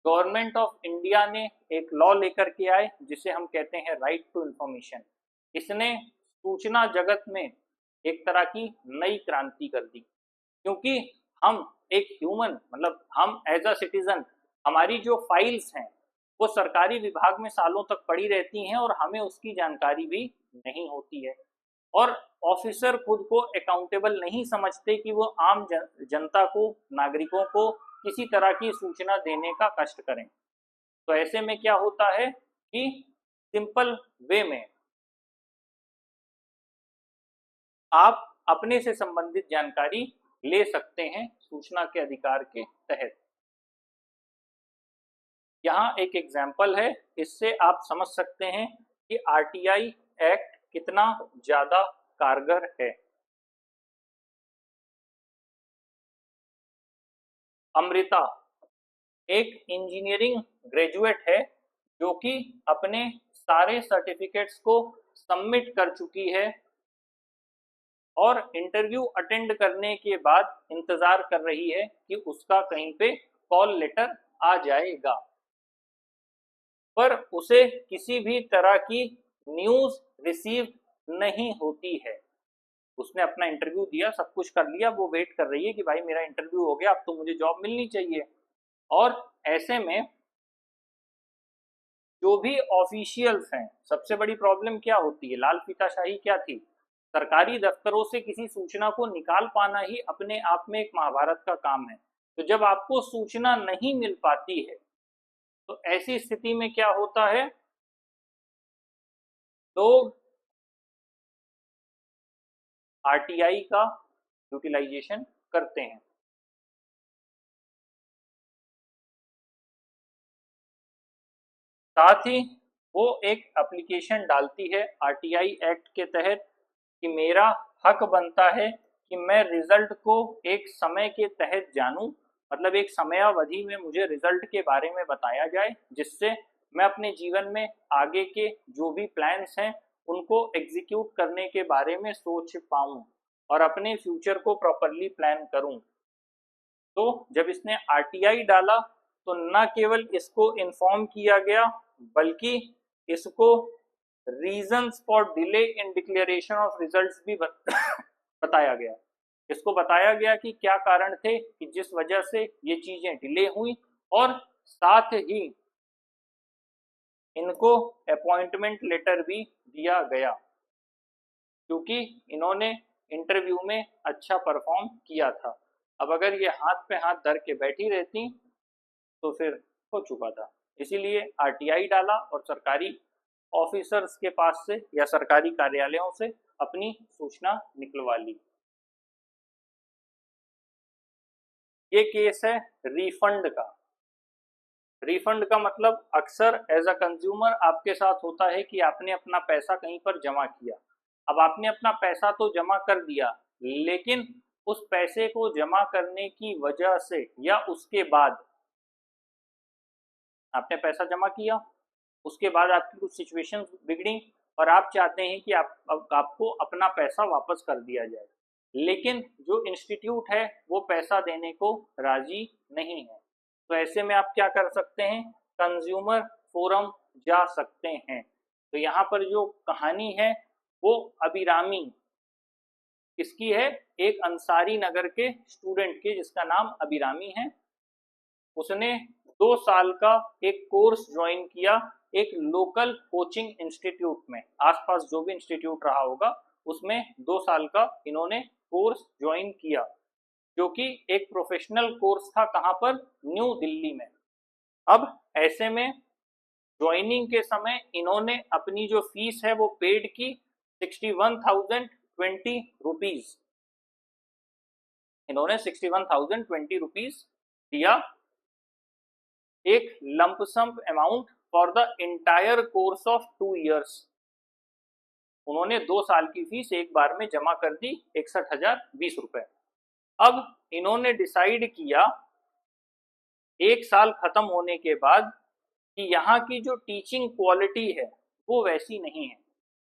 गवर्नमेंट ऑफ इंडिया ने एक लॉ लेकर के आए जिसे हम कहते हैं राइट टू इंफॉर्मेशन। इसने सूचना जगत में एक तरह की नई क्रांति कर दी, क्योंकि हम एक ह्यूमन, मतलब हम एज अ सिटीजन, हमारी जो फाइल्स हैं वो सरकारी विभाग में सालों तक पड़ी रहती हैं और हमें उसकी जानकारी भी नहीं होती है, और ऑफिसर खुद को अकाउंटेबल नहीं समझते कि वो आम जनता को, नागरिकों को किसी तरह की सूचना देने का कष्ट करें। तो ऐसे में क्या होता है कि सिंपल वे में आप अपने से संबंधित जानकारी ले सकते हैं सूचना के अधिकार के तहत। यहाँ एक एग्जाम्पल है, इससे आप समझ सकते हैं कि RTI एक्ट कितना ज्यादा कारगर है। अमृता एक इंजीनियरिंग ग्रेजुएट है जो कि अपने सारे सर्टिफिकेट्स को सबमिट कर चुकी है और इंटरव्यू अटेंड करने के बाद इंतजार कर रही है कि उसका कहीं पे कॉल लेटर आ जाएगा, पर उसे किसी भी तरह की न्यूज रिसीव नहीं होती है। उसने अपना इंटरव्यू दिया, सब कुछ कर लिया, वो वेट कर रही है कि भाई मेरा इंटरव्यू हो गया, अब तो मुझे जॉब मिलनी चाहिए। और ऐसे में जो भी ऑफिशियल्स हैं, सबसे बड़ी प्रॉब्लम क्या होती है, लाल फीताशाही क्या थी, सरकारी दफ्तरों से किसी सूचना को निकाल पाना ही अपने आप में एक महाभारत का काम है। तो जब आपको सूचना नहीं मिल पाती है तो ऐसी स्थिति में क्या होता है, लोग RTI का यूटिलाइजेशन करते हैं। साथ ही वो एक एप्लीकेशन डालती है RTI एक्ट के तहत कि मेरा हक बनता है कि मैं रिजल्ट को एक समय के तहत जानूं, मतलब एक समयावधि में मुझे रिजल्ट के बारे में बताया जाए, जिससे मैं अपने जीवन में आगे के जो भी प्लान्स हैं उनको एग्जीक्यूट करने के बारे में सोच पाऊं और अपने फ्यूचर को प्रॉपरली प्लान करूं। तो जब इसने RTI डाला तो न केवल इसको इन्फॉर्म किया गया, बल्कि इसको reasons for delay in declaration of results भी बताया गया। इसको बताया गया कि क्या कारण थे कि जिस वजह से ये चीजें डिले हुई, और साथ ही इनको अपॉइंटमेंट लेटर भी दिया गया, क्योंकि इन्होंने इंटरव्यू में अच्छा परफॉर्म किया था। अब अगर ये हाथ पे हाथ धर के बैठी रहती तो फिर हो चुका था। इसीलिए RTI डाला और सरकारी ऑफिसर्स के पास से या सरकारी कार्यालयों से अपनी सूचना निकलवा ली। ये केस है रिफंड का। रिफंड का मतलब अक्सर एज अ कंज्यूमर आपके साथ होता है कि आपने अपना पैसा कहीं पर जमा किया, अब आपने अपना पैसा तो जमा कर दिया, लेकिन उस पैसे को जमा करने की वजह से या उसके बाद आपने पैसा जमा किया, उसके बाद आपकी कुछ सिचुएशन बिगड़ी और आप चाहते हैं कि आपको अपना पैसा वापस कर दिया जाए, लेकिन जो इंस्टीट्यूट है वो पैसा देने को राजी नहीं है। तो ऐसे में आप क्या कर सकते हैं, कंज्यूमर फोरम जा सकते हैं। तो यहाँ पर जो कहानी है वो अभिरामी किसकी है, एक अंसारी नगर के स्टूडेंट की जिसका नाम अभिरामी है। उसने 2 साल का एक कोर्स ज्वाइन किया एक लोकल कोचिंग इंस्टीट्यूट में, आसपास जो भी इंस्टीट्यूट रहा होगा उसमें 2 साल का इन्होंने कोर्स ज्वाइन किया, जो कि एक प्रोफेशनल कोर्स था। कहाँ पर, न्यू दिल्ली में। अब ऐसे में ज्वाइनिंग के समय इन्होंने अपनी जो फीस है वो पेड की 61,020 रुपीज, इन्होंने 61,020 रुपीज दिया, एक lump sum amount for the entire course of 2 years. उन्होंने 2 साल की फीस एक बार में जमा कर दी 61,020 रुपए। अब इन्होंने डिसाइड किया 1 साल खत्म होने के बाद कि यहाँ की जो टीचिंग क्वालिटी है वो वैसी नहीं है।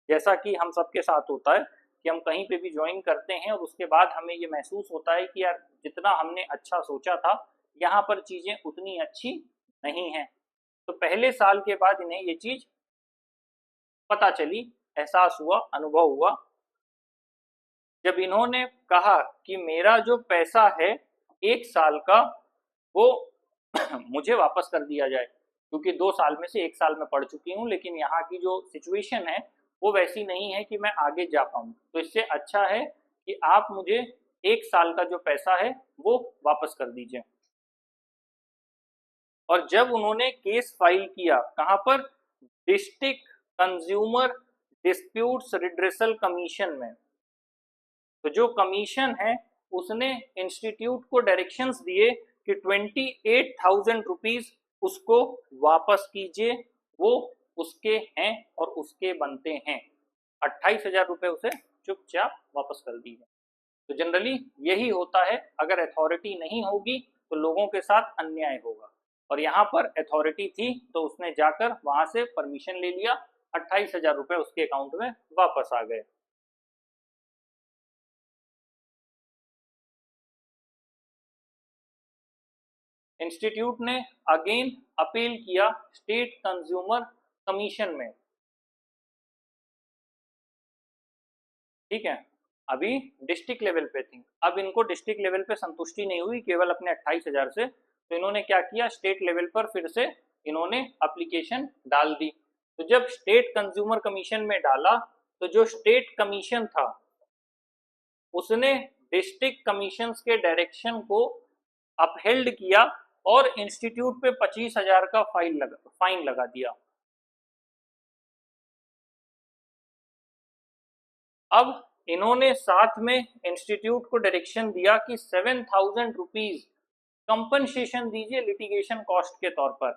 जैसा कि हम सबके साथ होता है कि हम कहीं पे भी ज्वाइन करते हैं और उसके बाद हमें ये महसूस होता है कि यार जितना हमने अच्छा सोचा था यहाँ पर चीजें उतनी अच्छी नहीं है। तो पहले साल के बाद इन्हें ये चीज पता चली, एहसास हुआ, अनुभव हुआ, जब इन्होंने कहा कि मेरा जो पैसा है 1 साल का वो मुझे वापस कर दिया जाए, क्योंकि 2 साल में से 1 साल में पढ़ चुकी हूँ, लेकिन यहाँ की जो सिचुएशन है वो वैसी नहीं है कि मैं आगे जा पाऊँ। तो इससे अच्छा है कि आप मुझे 1 साल का जो पैसा है वो वापस कर दीजिए। और जब उन्होंने केस फाइल किया कहाँ पर, district consumer disputes redressal commission में, तो जो कमीशन है उसने इंस्टीट्यूट को डायरेक्शंस दिए कि 28,000 रुपीज उसको वापस कीजिए, वो उसके हैं और उसके बनते हैं। 28,000 रुपए उसे चुपचाप वापस कर दीजिए। तो जनरली यही होता है, अगर अथॉरिटी नहीं होगी तो लोगों के साथ अन्याय होगा, और यहाँ पर अथॉरिटी थी तो उसने जाकर वहां से परमिशन ले लिया, 28,000 रुपए उसके अकाउंट में वापस आ गए। इंस्टीट्यूट ने अगेन अपील किया स्टेट कंज्यूमर कमीशन में, ठीक है। अभी डिस्ट्रिक्ट लेवल पे थी, अब इनको डिस्ट्रिक्ट लेवल पे संतुष्टि नहीं हुई केवल अपने 28,000 से, तो इन्होंने क्या किया, स्टेट लेवल पर फिर से इन्होंने एप्लीकेशन डाल दी। तो जब स्टेट कंज्यूमर कमीशन में डाला तो जो स्टेट कमीशन था उसने डिस्ट्रिक्ट कमीशन के डायरेक्शन को अपहेल्ड किया और इंस्टीट्यूट पे 25,000 का फाइन लगा दिया। अब इन्होंने साथ में इंस्टीट्यूट को डायरेक्शन दिया कि 7,000 रुपीज कंपनसेशन दीजिए लिटिगेशन कॉस्ट के तौर पर,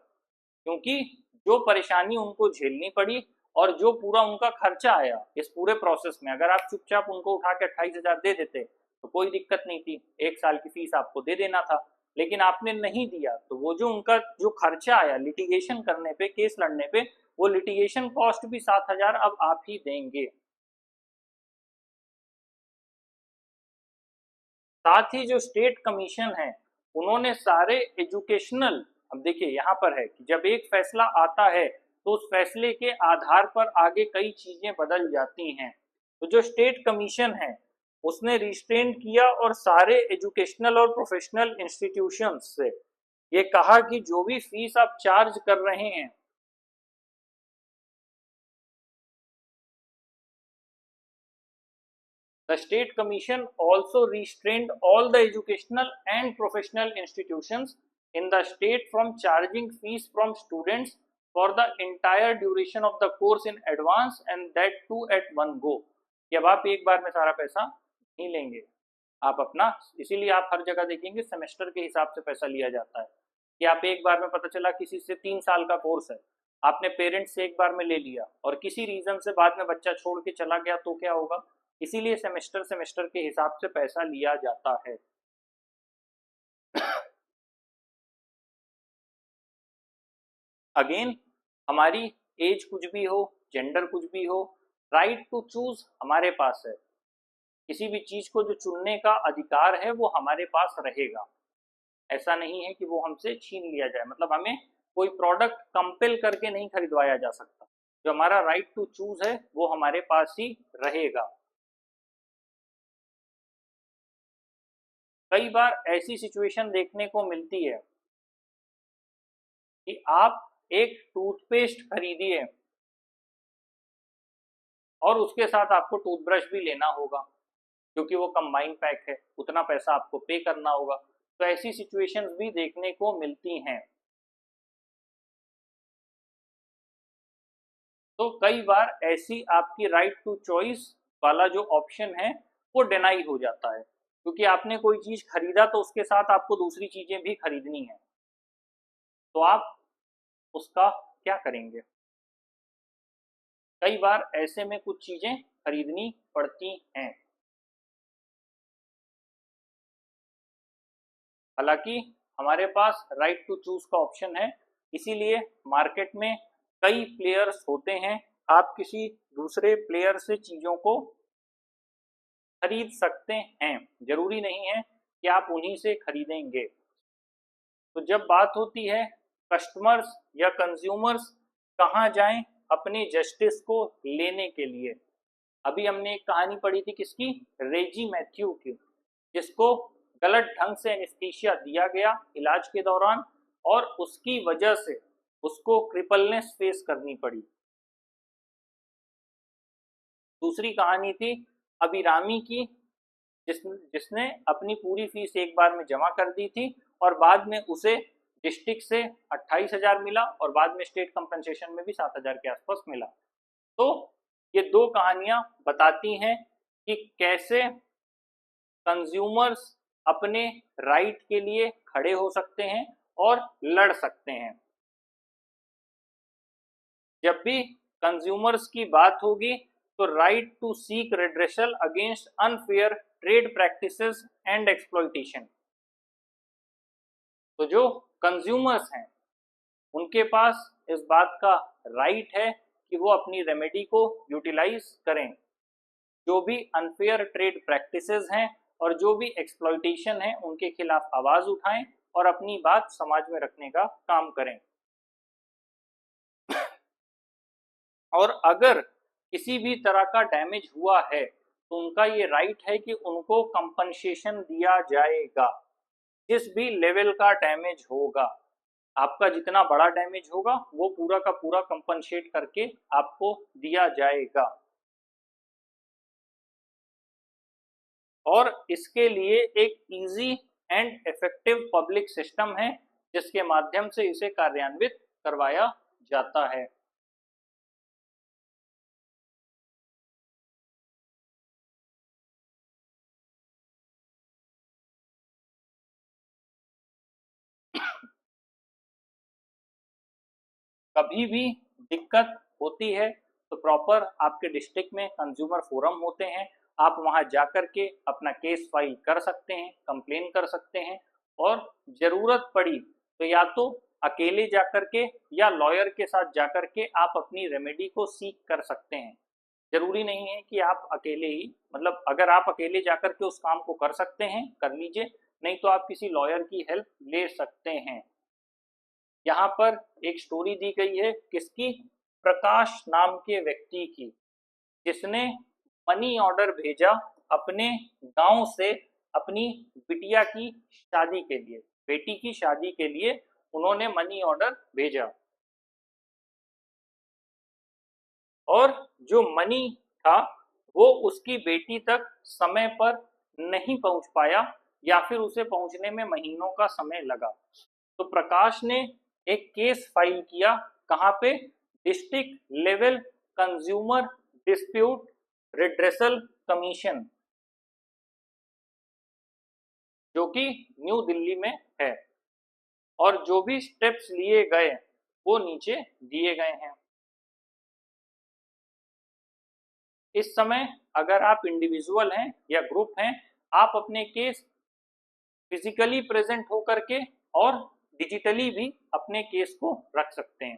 क्योंकि जो परेशानी उनको झेलनी पड़ी और जो पूरा उनका खर्चा आया इस पूरे प्रोसेस में, अगर आप चुपचाप उनको उठा के 28,000 दे देते तो कोई दिक्कत नहीं थी, 1 साल की फीस आपको दे देना था, लेकिन आपने नहीं दिया तो वो जो उनका जो खर्चा आया लिटिगेशन करने पे, केस लड़ने पे, वो लिटिगेशन कॉस्ट भी 7,000 अब आप ही देंगे। साथ ही जो स्टेट कमीशन है उन्होंने सारे एजुकेशनल, अब देखिए यहाँ पर है कि जब एक फैसला आता है तो उस फैसले के आधार पर आगे कई चीजें बदल जाती हैं। तो जो स्टेट कमीशन है उसने रिस्ट्रेन किया और सारे एजुकेशनल और प्रोफेशनल इंस्टीट्यूशंस से ये कहा कि जो भी फीस आप चार्ज कर रहे हैं The State Commission also restrained all the educational and professional institutions in the state from charging fees from students for the entire duration of the course in advance and that too at one go। कि अब आप एक बार में सारा पैसा नहीं लेंगे, आप अपना, इसीलिए आप हर जगह देखेंगे सेमेस्टर के हिसाब से पैसा लिया जाता है, कि आप एक बार में, पता चला किसी से 3 साल का कोर्स है, आपने पेरेंट्स से एक बार में ले लिया और किसी रीजन से बाद में बच्चा छोड़ के चला गया तो क्या होगा, इसीलिए सेमेस्टर सेमेस्टर के हिसाब से पैसा लिया जाता है। अगेन हमारी एज कुछ भी हो, जेंडर कुछ भी हो, राइट टू चूज हमारे पास है, किसी भी चीज को जो चुनने का अधिकार है वो हमारे पास रहेगा। ऐसा नहीं है कि वो हमसे छीन लिया जाए, मतलब हमें कोई प्रोडक्ट कंपेल करके नहीं खरीदवाया जा सकता। जो हमारा राइट टू चूज है वो हमारे पास ही रहेगा। कई बार ऐसी सिचुएशन देखने को मिलती है कि आप एक टूथपेस्ट खरीदिए और उसके साथ आपको टूथब्रश भी लेना होगा, क्योंकि वो कंबाइन पैक है, उतना पैसा आपको पे करना होगा। तो ऐसी सिचुएशंस भी देखने को मिलती हैं। तो कई बार ऐसी आपकी राइट टू चॉइस वाला जो ऑप्शन है वो डिनाई हो जाता है, क्योंकि आपने कोई चीज खरीदा तो उसके साथ आपको दूसरी चीजें भी खरीदनी है, तो आप उसका क्या करेंगे? कई बार ऐसे में कुछ चीजें खरीदनी पड़ती हैं। हालांकि हमारे पास राइट टू चूज का ऑप्शन है, इसीलिए मार्केट में कई प्लेयर्स होते हैं। आप किसी दूसरे प्लेयर से चीजों को खरीद सकते हैं, जरूरी नहीं है कि आप उन्हीं से खरीदेंगे। तो जब बात होती है कस्टमर्स या कंज्यूमर्स कहाँ जाएं अपने जस्टिस को लेने के लिए, अभी हमने एक कहानी पढ़ी थी किसकी, रेजी मैथ्यू की, जिसको गलत ढंग से एनेस्थीसिया दिया गया इलाज के दौरान और उसकी वजह से उसको क्रिपलनेस फेस करनी पड़ी। दूसरी कहानी थी अभिरामी की, जिसने अपनी पूरी फीस एक बार में जमा कर दी थी और बाद में उसे डिस्ट्रिक्ट से 28,000 मिला और बाद में स्टेट कंपनसेशन में भी 7,000 के आसपास मिला। तो ये दो कहानियां बताती हैं कि कैसे कंज्यूमर्स अपने राइट के लिए खड़े हो सकते हैं और लड़ सकते हैं। जब भी कंज्यूमर्स की बात होगी तो right to seek redressal against unfair trade practices and exploitation. तो जो कंज्यूमर्स हैं उनके पास इस बात का राइट है कि वो अपनी रेमेडी को यूटिलाइज करें, जो भी अनफेयर ट्रेड प्रैक्टिसेस हैं और जो भी एक्सप्लॉइटेशन है उनके खिलाफ आवाज उठाएं और अपनी बात समाज में रखने का काम करें। और अगर किसी भी तरह का डैमेज हुआ है तो उनका ये राइट है कि उनको कंपनसेशन दिया जाएगा। जिस भी लेवल का डैमेज होगा, आपका जितना बड़ा डैमेज होगा वो पूरा का पूरा कंपनसेट करके आपको दिया जाएगा। और इसके लिए एक easy and effective public system है जिसके माध्यम से इसे कार्यान्वित करवाया जाता है। कभी भी दिक्कत होती है तो प्रॉपर आपके डिस्ट्रिक्ट में कंज्यूमर फोरम होते हैं, आप वहां जाकर के अपना केस फाइल कर सकते हैं, कंप्लेन कर सकते हैं और जरूरत पड़ी तो या तो अकेले जाकर के या लॉयर के साथ जाकर के आप अपनी रेमेडी को सीख कर सकते हैं। जरूरी नहीं है कि आप अकेले ही, मतलब अगर आप अकेले जाकर के उस काम को कर सकते हैं कर लीजिए, नहीं तो आप किसी लॉयर की हेल्प ले सकते हैं। यहाँ पर एक स्टोरी दी गई है किसकी, प्रकाश नाम के व्यक्ति की, जिसने मनी ऑर्डर भेजा अपने गांव से अपनी बिटिया की शादी के लिए, बेटी की शादी के लिए उन्होंने मनी ऑर्डर भेजा और जो मनी था वो उसकी बेटी तक समय पर नहीं पहुंच पाया या फिर उसे पहुंचने में महीनों का समय लगा। तो प्रकाश ने एक केस फाइल किया, कहाँ पे, district level consumer dispute redressal commission, जो कि न्यू दिल्ली में है। और जो भी स्टेप्स लिए गए वो नीचे दिए गए हैं। इस समय अगर आप इंडिविजुअल हैं या ग्रुप हैं, आप अपने केस फिजिकली प्रेजेंट होकर के और डिजिटली भी अपने केस को रख सकते हैं।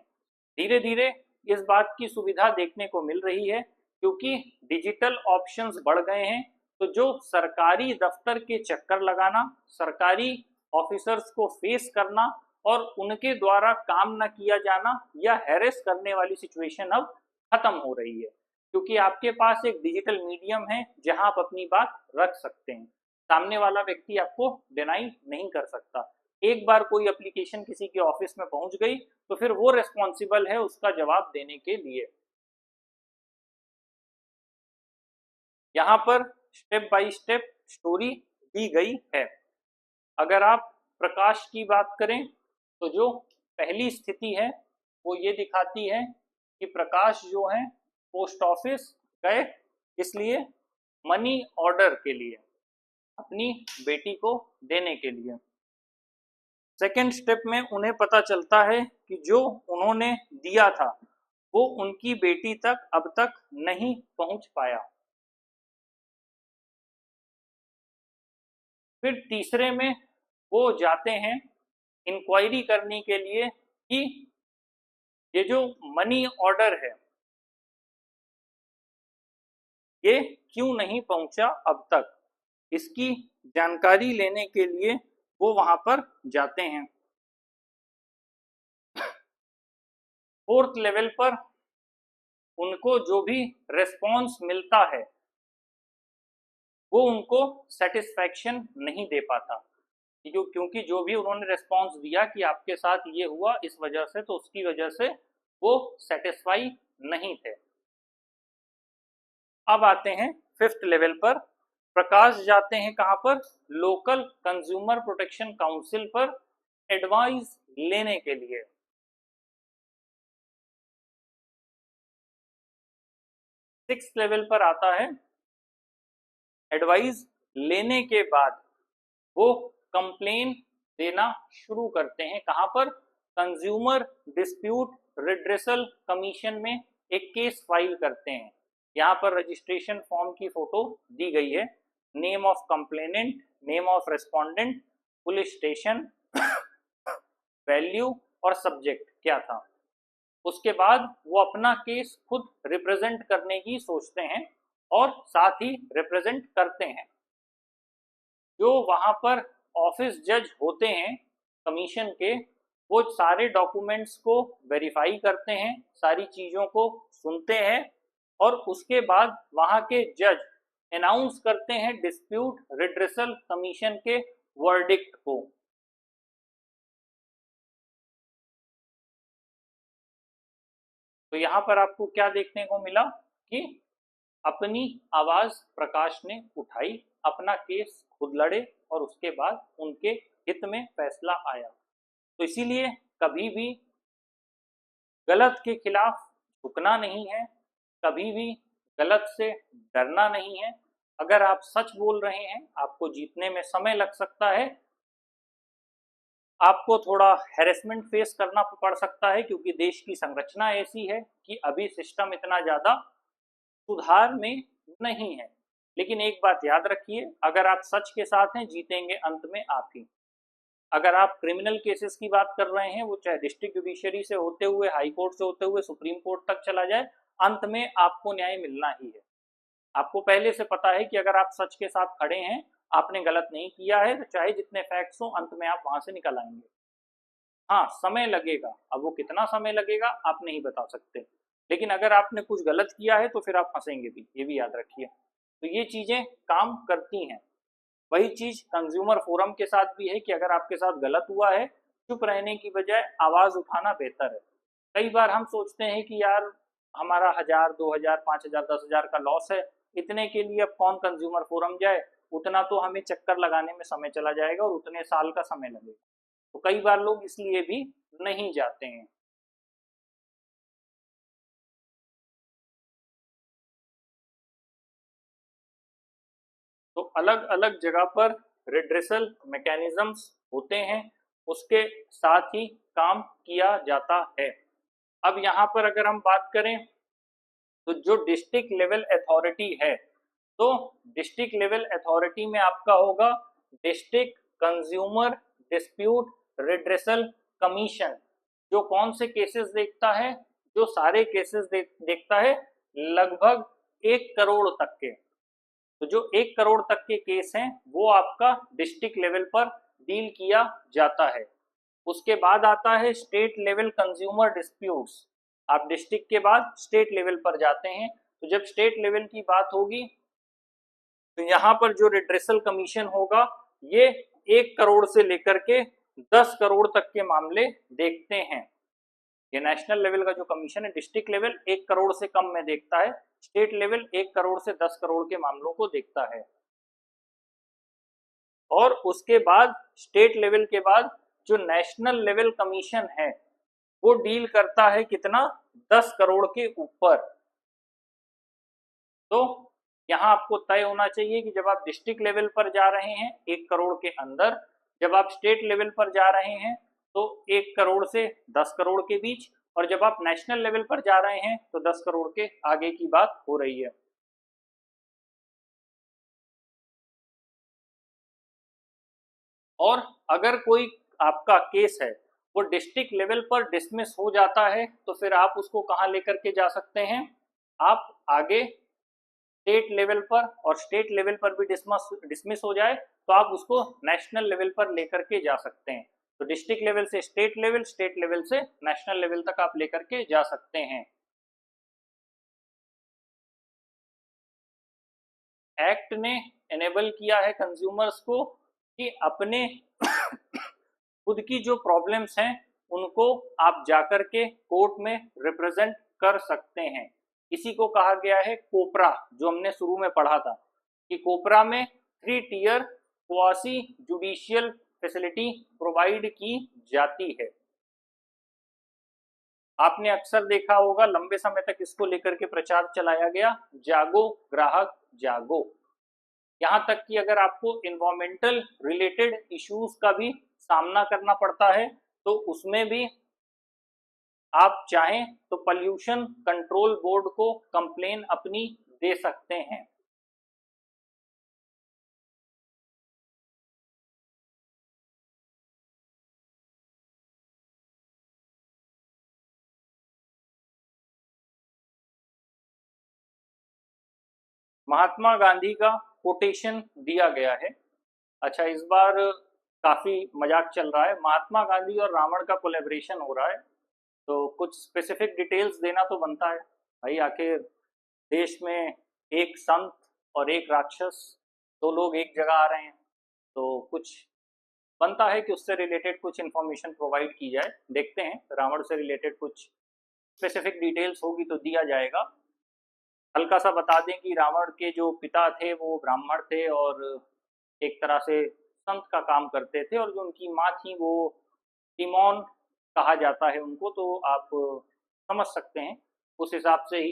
धीरे धीरे इस बात की सुविधा देखने को मिल रही है क्योंकि डिजिटल ऑप्शंस बढ़ गए हैं, तो जो सरकारी दफ्तर के चक्कर लगाना, सरकारी ऑफिसर्स को फेस करना और उनके द्वारा काम न किया जाना या हैरेस करने वाली सिचुएशन अब खत्म हो रही है, क्योंकि आपके पास एक डिजिटल मीडियम है जहां आप अपनी बात रख सकते हैं। सामने वाला व्यक्ति आपको डिनाई नहीं कर सकता। एक बार कोई एप्लीकेशन किसी के ऑफिस में पहुंच गई तो फिर वो रिस्पॉन्सिबल है उसका जवाब देने के लिए। यहाँ पर स्टेप बाय स्टेप स्टोरी दी गई है। अगर आप प्रकाश की बात करें तो जो पहली स्थिति है वो ये दिखाती है कि प्रकाश जो है पोस्ट ऑफिस गए, इसलिए मनी ऑर्डर के लिए, अपनी बेटी को देने के लिए। सेकेंड स्टेप में उन्हें पता चलता है कि जो उन्होंने दिया था वो उनकी बेटी तक अब तक नहीं पहुंच पाया। फिर तीसरे में वो जाते हैं इंक्वायरी करने के लिए कि ये जो मनी ऑर्डर है ये क्यों नहीं पहुंचा अब तक, इसकी जानकारी लेने के लिए वो वहां पर जाते हैं। फोर्थ लेवल पर उनको जो भी रेस्पॉन्स मिलता है वो उनको सेटिस्फैक्शन नहीं दे पाता, क्योंकि जो भी उन्होंने रेस्पॉन्स दिया कि आपके साथ ये हुआ इस वजह से, तो उसकी वजह से वो सेटिस्फाई नहीं थे। अब आते हैं फिफ्थ लेवल पर। प्रकाश जाते हैं कहां पर? लोकल कंज्यूमर प्रोटेक्शन काउंसिल पर एडवाइस लेने के लिए। सिक्स लेवल पर आता है एडवाइस लेने के बाद वो कंप्लेन देना शुरू करते हैं। कहां पर? कंज्यूमर डिस्प्यूट रिड्रेसल कमीशन में एक केस फाइल करते हैं। यहाँ पर रजिस्ट्रेशन फॉर्म की फोटो दी गई है। Name of complainant, name of respondent, police station, value और सब्जेक्ट क्या था। उसके बाद वो अपना केस खुद रिप्रेजेंट करने की सोचते हैं और साथ ही रिप्रेजेंट करते हैं। जो वहां पर ऑफिस जज होते हैं कमीशन के, वो सारे डॉक्यूमेंट्स को वेरीफाई करते हैं, सारी चीजों को सुनते हैं और उसके बाद वहां के जज अनाउंस करते हैं डिस्प्यूट रिड्रेसल कमीशन के वर्डिक्ट को। तो यहां पर आपको क्या देखने को मिला कि अपनी आवाज प्रकाश ने उठाई, अपना केस खुद लड़े और उसके बाद उनके हित में फैसला आया। तो इसीलिए कभी भी गलत के खिलाफ झुकना नहीं है, कभी भी गलत से डरना नहीं है। अगर आप सच बोल रहे हैं, आपको जीतने में समय लग सकता है, आपको थोड़ा हैरेसमेंट फेस करना पड़ सकता है, क्योंकि देश की संरचना ऐसी है कि अभी सिस्टम इतना ज्यादा सुधार में नहीं है। लेकिन एक बात याद रखिए, अगर आप सच के साथ हैं, जीतेंगे अंत में आप ही। अगर आप क्रिमिनल केसेस की बात कर रहे हैं, वो चाहे डिस्ट्रिक्ट जुडिशरी से होते हुए, हाई कोर्ट से होते हुए सुप्रीम कोर्ट तक चला जाए, अंत में आपको न्याय मिलना ही है। आपको पहले से पता है कि अगर आप सच के साथ खड़े हैं, आपने गलत नहीं किया है, तो चाहे जितने फैक्ट्स हो, अंत में आप वहां से निकल आएंगे। हाँ, समय लगेगा, अब वो कितना समय लगेगा आप नहीं बता सकते, लेकिन अगर आपने कुछ गलत किया है तो फिर आप फंसेंगे भी, ये भी याद रखिए। तो ये चीजें काम करती हैं। वही चीज कंज्यूमर फोरम के साथ भी है कि अगर आपके साथ गलत हुआ है, चुप रहने की बजाय आवाज उठाना बेहतर है। कई बार हम सोचते हैं कि यार हमारा 1000, 2000, 5000, 10,000 का लॉस है, इतने के लिए अब कौन कंज्यूमर फोरम जाए, उतना तो हमें चक्कर लगाने में समय चला जाएगा और उतने साल का समय लगेगा। तो कई बार लोग इसलिए भी नहीं जाते हैं। तो अलग अलग जगह पर रिड्रेसल मैकेनिज्म्स होते हैं, उसके साथ ही काम किया जाता है। अब यहाँ पर अगर हम बात करें तो जो डिस्ट्रिक्ट लेवल अथॉरिटी है, तो डिस्ट्रिक्ट लेवल अथॉरिटी में आपका होगा district consumer dispute redressal commission, जो कौन से केसेस देखता है? जो सारे केसेस देखता है, लगभग 1 करोड़ तक के। तो जो 1 करोड़ तक के केस हैं वो आपका डिस्ट्रिक्ट लेवल पर डील किया जाता है। उसके बाद आता है स्टेट लेवल कंज्यूमर डिस्प्यूट्स। आप डिस्ट्रिक्ट के बाद स्टेट लेवल पर जाते हैं। तो जब स्टेट लेवल की बात होगी तो यहाँ पर जो रिड्रेसल कमीशन होगा ये 1 करोड़ से लेकर के 10 करोड़ तक के मामले देखते हैं। ये नेशनल लेवल का जो कमीशन है, डिस्ट्रिक्ट लेवल 1 करोड़ से कम में देखता है, स्टेट लेवल 1 करोड़ से 10 करोड़ के मामलों को देखता है। और उसके बाद स्टेट लेवल के बाद जो नेशनल लेवल कमीशन है वो डील करता है कितना, 10 करोड़ के ऊपर। तो यहाँ आपको तय होना चाहिए कि जब आप डिस्ट्रिक्ट लेवल पर जा रहे हैं 1 करोड़ के अंदर, जब आप स्टेट लेवल पर जा रहे हैं तो 1 करोड़ से 10 करोड़ के बीच, और जब आप नेशनल लेवल पर जा रहे हैं तो 10 करोड़ के आगे की बात हो रही है। और अगर कोई आपका केस है वो डिस्ट्रिक्ट लेवल पर डिसमिस हो जाता है तो फिर आप उसको कहाँ लेकर के जा सकते हैं, आप आगे स्टेट लेवल पर, और स्टेट लेवल पर भी डिसमिस हो जाए तो आप उसको नेशनल लेवल पर लेकर के जा सकते हैं। तो डिस्ट्रिक्ट लेवल से स्टेट लेवल, स्टेट लेवल से नेशनल लेवल तक आप लेकर के जा सकते हैं। एक्ट ने एनेबल किया है कंज्यूमर्स को कि अपने खुद की जो प्रॉब्लम्स हैं उनको आप जाकर के कोर्ट में रिप्रेजेंट कर सकते हैं। इसी को कहा गया है कोपरा, जो हमने शुरू में पढ़ा था कि कोपरा में 3 tier quasi judicial facility provide की जाती है। आपने अक्सर देखा होगा लंबे समय तक इसको लेकर के प्रचार चलाया गया, जागो ग्राहक जागो। यहाँ तक कि अगर आपको इन्वायरमेंटल रिलेटेड इश्यूज का भी सामना करना पड़ता है तो उसमें भी आप चाहें तो पॉल्यूशन कंट्रोल बोर्ड को कंप्लेन अपनी दे सकते हैं। महात्मा गांधी का कोटेशन दिया गया है। अच्छा, इस बार काफी मजाक चल रहा है, महात्मा गांधी और रावण का कोलैबोरेशन हो रहा है, तो कुछ स्पेसिफिक डिटेल्स देना तो बनता है भाई। आखिर देश में एक संत और एक राक्षस, 2 लोग एक जगह आ रहे हैं, तो कुछ बनता है कि उससे रिलेटेड कुछ इन्फॉर्मेशन प्रोवाइड की जाए। देखते हैं, रावण से रिलेटेड कुछ स्पेसिफिक डिटेल्स होगी तो दिया जाएगा। हल्का सा बता दें कि रावण के जो पिता थे वो ब्राह्मण थे और एक तरह से संत का काम करते थे, और जो उनकी माँ थी वो तिमोन कहा जाता है उनको, तो आप समझ सकते हैं उस हिसाब से ही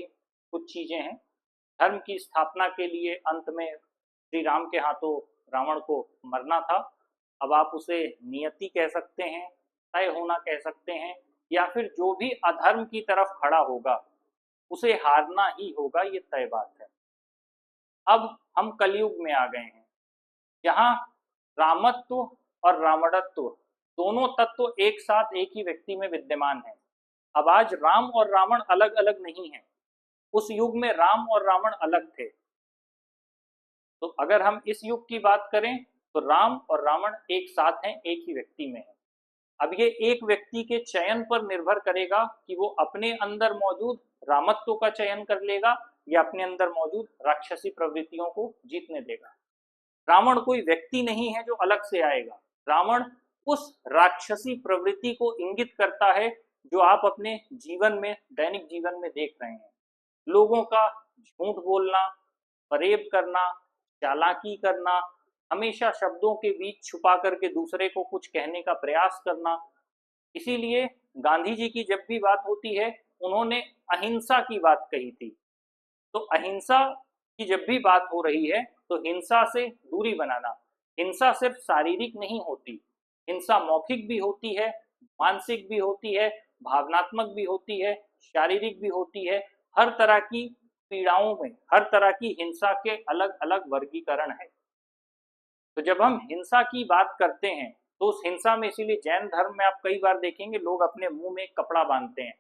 कुछ चीजें हैं। धर्म की स्थापना के लिए अंत में श्री राम के हाथों रावण को मरना था। अब आप उसे नियति कह सकते हैं, तय होना कह सकते हैं, या फिर जो भी अधर्म की तरफ खड़ा होगा उसे हारना ही होगा, ये तय बात है। अब हम कलयुग में आ गए हैं, जहाँ रामत्व और रावणत्व दोनों तत्व एक साथ एक ही व्यक्ति में विद्यमान है। अब आज राम और रावण अलग अलग नहीं है, उस युग में राम और रावण अलग थे। तो अगर हम इस युग की बात करें तो राम और रावण एक साथ हैं, एक ही व्यक्ति में है। अब ये एक व्यक्ति के चयन पर निर्भर करेगा कि वो अपने अंदर मौजूद रामत्व का चयन कर लेगा या अपने अंदर मौजूद राक्षसी प्रवृत्तियों को जीतने देगा। रावण कोई व्यक्ति नहीं है जो अलग से आएगा, रावण उस राक्षसी प्रवृत्ति को इंगित करता है जो आप अपने जीवन में, दैनिक जीवन में देख रहे हैं। लोगों का झूठ बोलना, फरेब करना, चालाकी करना, हमेशा शब्दों के बीच छुपा करके दूसरे को कुछ कहने का प्रयास करना। इसीलिए गांधी जी की जब भी बात होती है उन्होंने अहिंसा की बात कही थी। तो अहिंसा की जब भी बात हो रही है तो हिंसा से दूरी बनाना। हिंसा सिर्फ शारीरिक नहीं होती, हिंसा मौखिक भी होती है, मानसिक भी होती है, भावनात्मक भी होती है, शारीरिक भी होती है। हर तरह की पीड़ाओं में, हर तरह की हिंसा के अलग अलग वर्गीकरण है। तो जब हम हिंसा की बात करते हैं तो उस हिंसा में, इसीलिए जैन धर्म में आप कई बार देखेंगे लोग अपने मुंह में एक कपड़ा बांधते हैं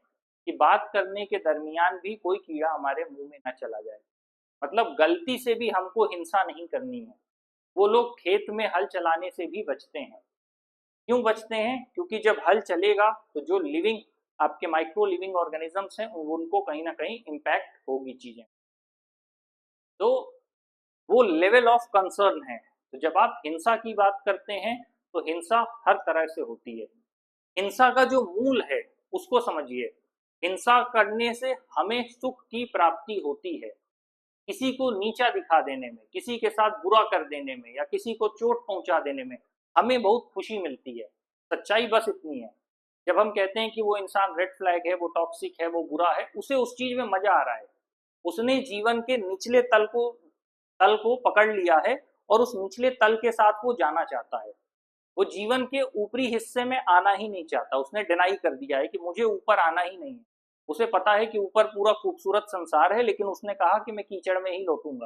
कि बात करने के दरमियान भी कोई कीड़ा हमारे मुंह में न चला जाए। मतलब गलती से भी हमको हिंसा नहीं करनी है। वो लोग खेत में हल चलाने से भी बचते हैं। क्यों बचते हैं? क्योंकि जब हल चलेगा तो जो लिविंग आपके माइक्रो लिविंग ऑर्गेनिजम्स हैं उनको कहीं ना कहीं इम्पैक्ट होगी चीजें। तो वो लेवल ऑफ कंसर्न है। तो जब आप हिंसा की बात करते हैं तो हिंसा हर तरह से होती है। हिंसा का जो मूल है उसको समझिए। हिंसा करने से हमें सुख की प्राप्ति होती है। किसी को नीचा दिखा देने में, किसी के साथ बुरा कर देने में या किसी को चोट पहुंचा देने में हमें बहुत खुशी मिलती है। सच्चाई बस इतनी है। जब हम कहते हैं कि वो इंसान रेड फ्लैग है, वो टॉक्सिक है, वो बुरा है, उसे उस चीज में मजा आ रहा है। उसने जीवन के निचले तल को पकड़ लिया है और उस निचले तल के साथ वो जाना चाहता है। वो जीवन के ऊपरी हिस्से में आना ही नहीं चाहता। उसने डिनाई कर दिया है कि मुझे ऊपर आना ही नहीं है। उसे पता है कि ऊपर पूरा खूबसूरत संसार है, लेकिन उसने कहा कि मैं कीचड़ में ही लौटूंगा।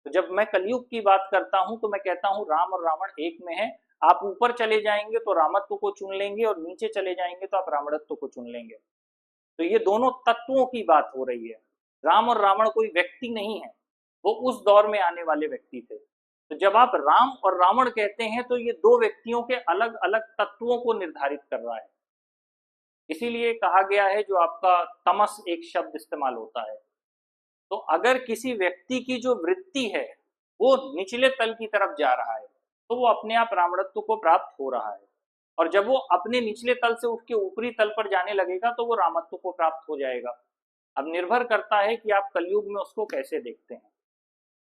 तो जब मैं कलयुग की बात करता हूं तो मैं कहता हूं राम और रावण एक में है। आप ऊपर चले जाएंगे तो रामत्व को चुन लेंगे और नीचे चले जाएंगे तो आप रावणत्व को चुन लेंगे। तो ये दोनों तत्वों की बात हो रही है। राम और रावण कोई व्यक्ति नहीं है, वो उस दौर में आने वाले व्यक्ति थे। तो जब आप राम और रावण कहते हैं तो ये दो व्यक्तियों के अलग अलग तत्वों को निर्धारित कर रहा है। इसीलिए कहा गया है जो आपका तमस एक शब्द इस्तेमाल होता है। तो अगर किसी व्यक्ति की जो वृत्ति है वो निचले तल की तरफ जा रहा है तो वो अपने आप रावणत्व को प्राप्त हो रहा है। और जब वो अपने निचले तल से उठ के ऊपरी तल पर जाने लगेगा तो वो रामत्व को प्राप्त हो जाएगा। अब निर्भर करता है कि आप कलयुग में उसको कैसे देखते हैं।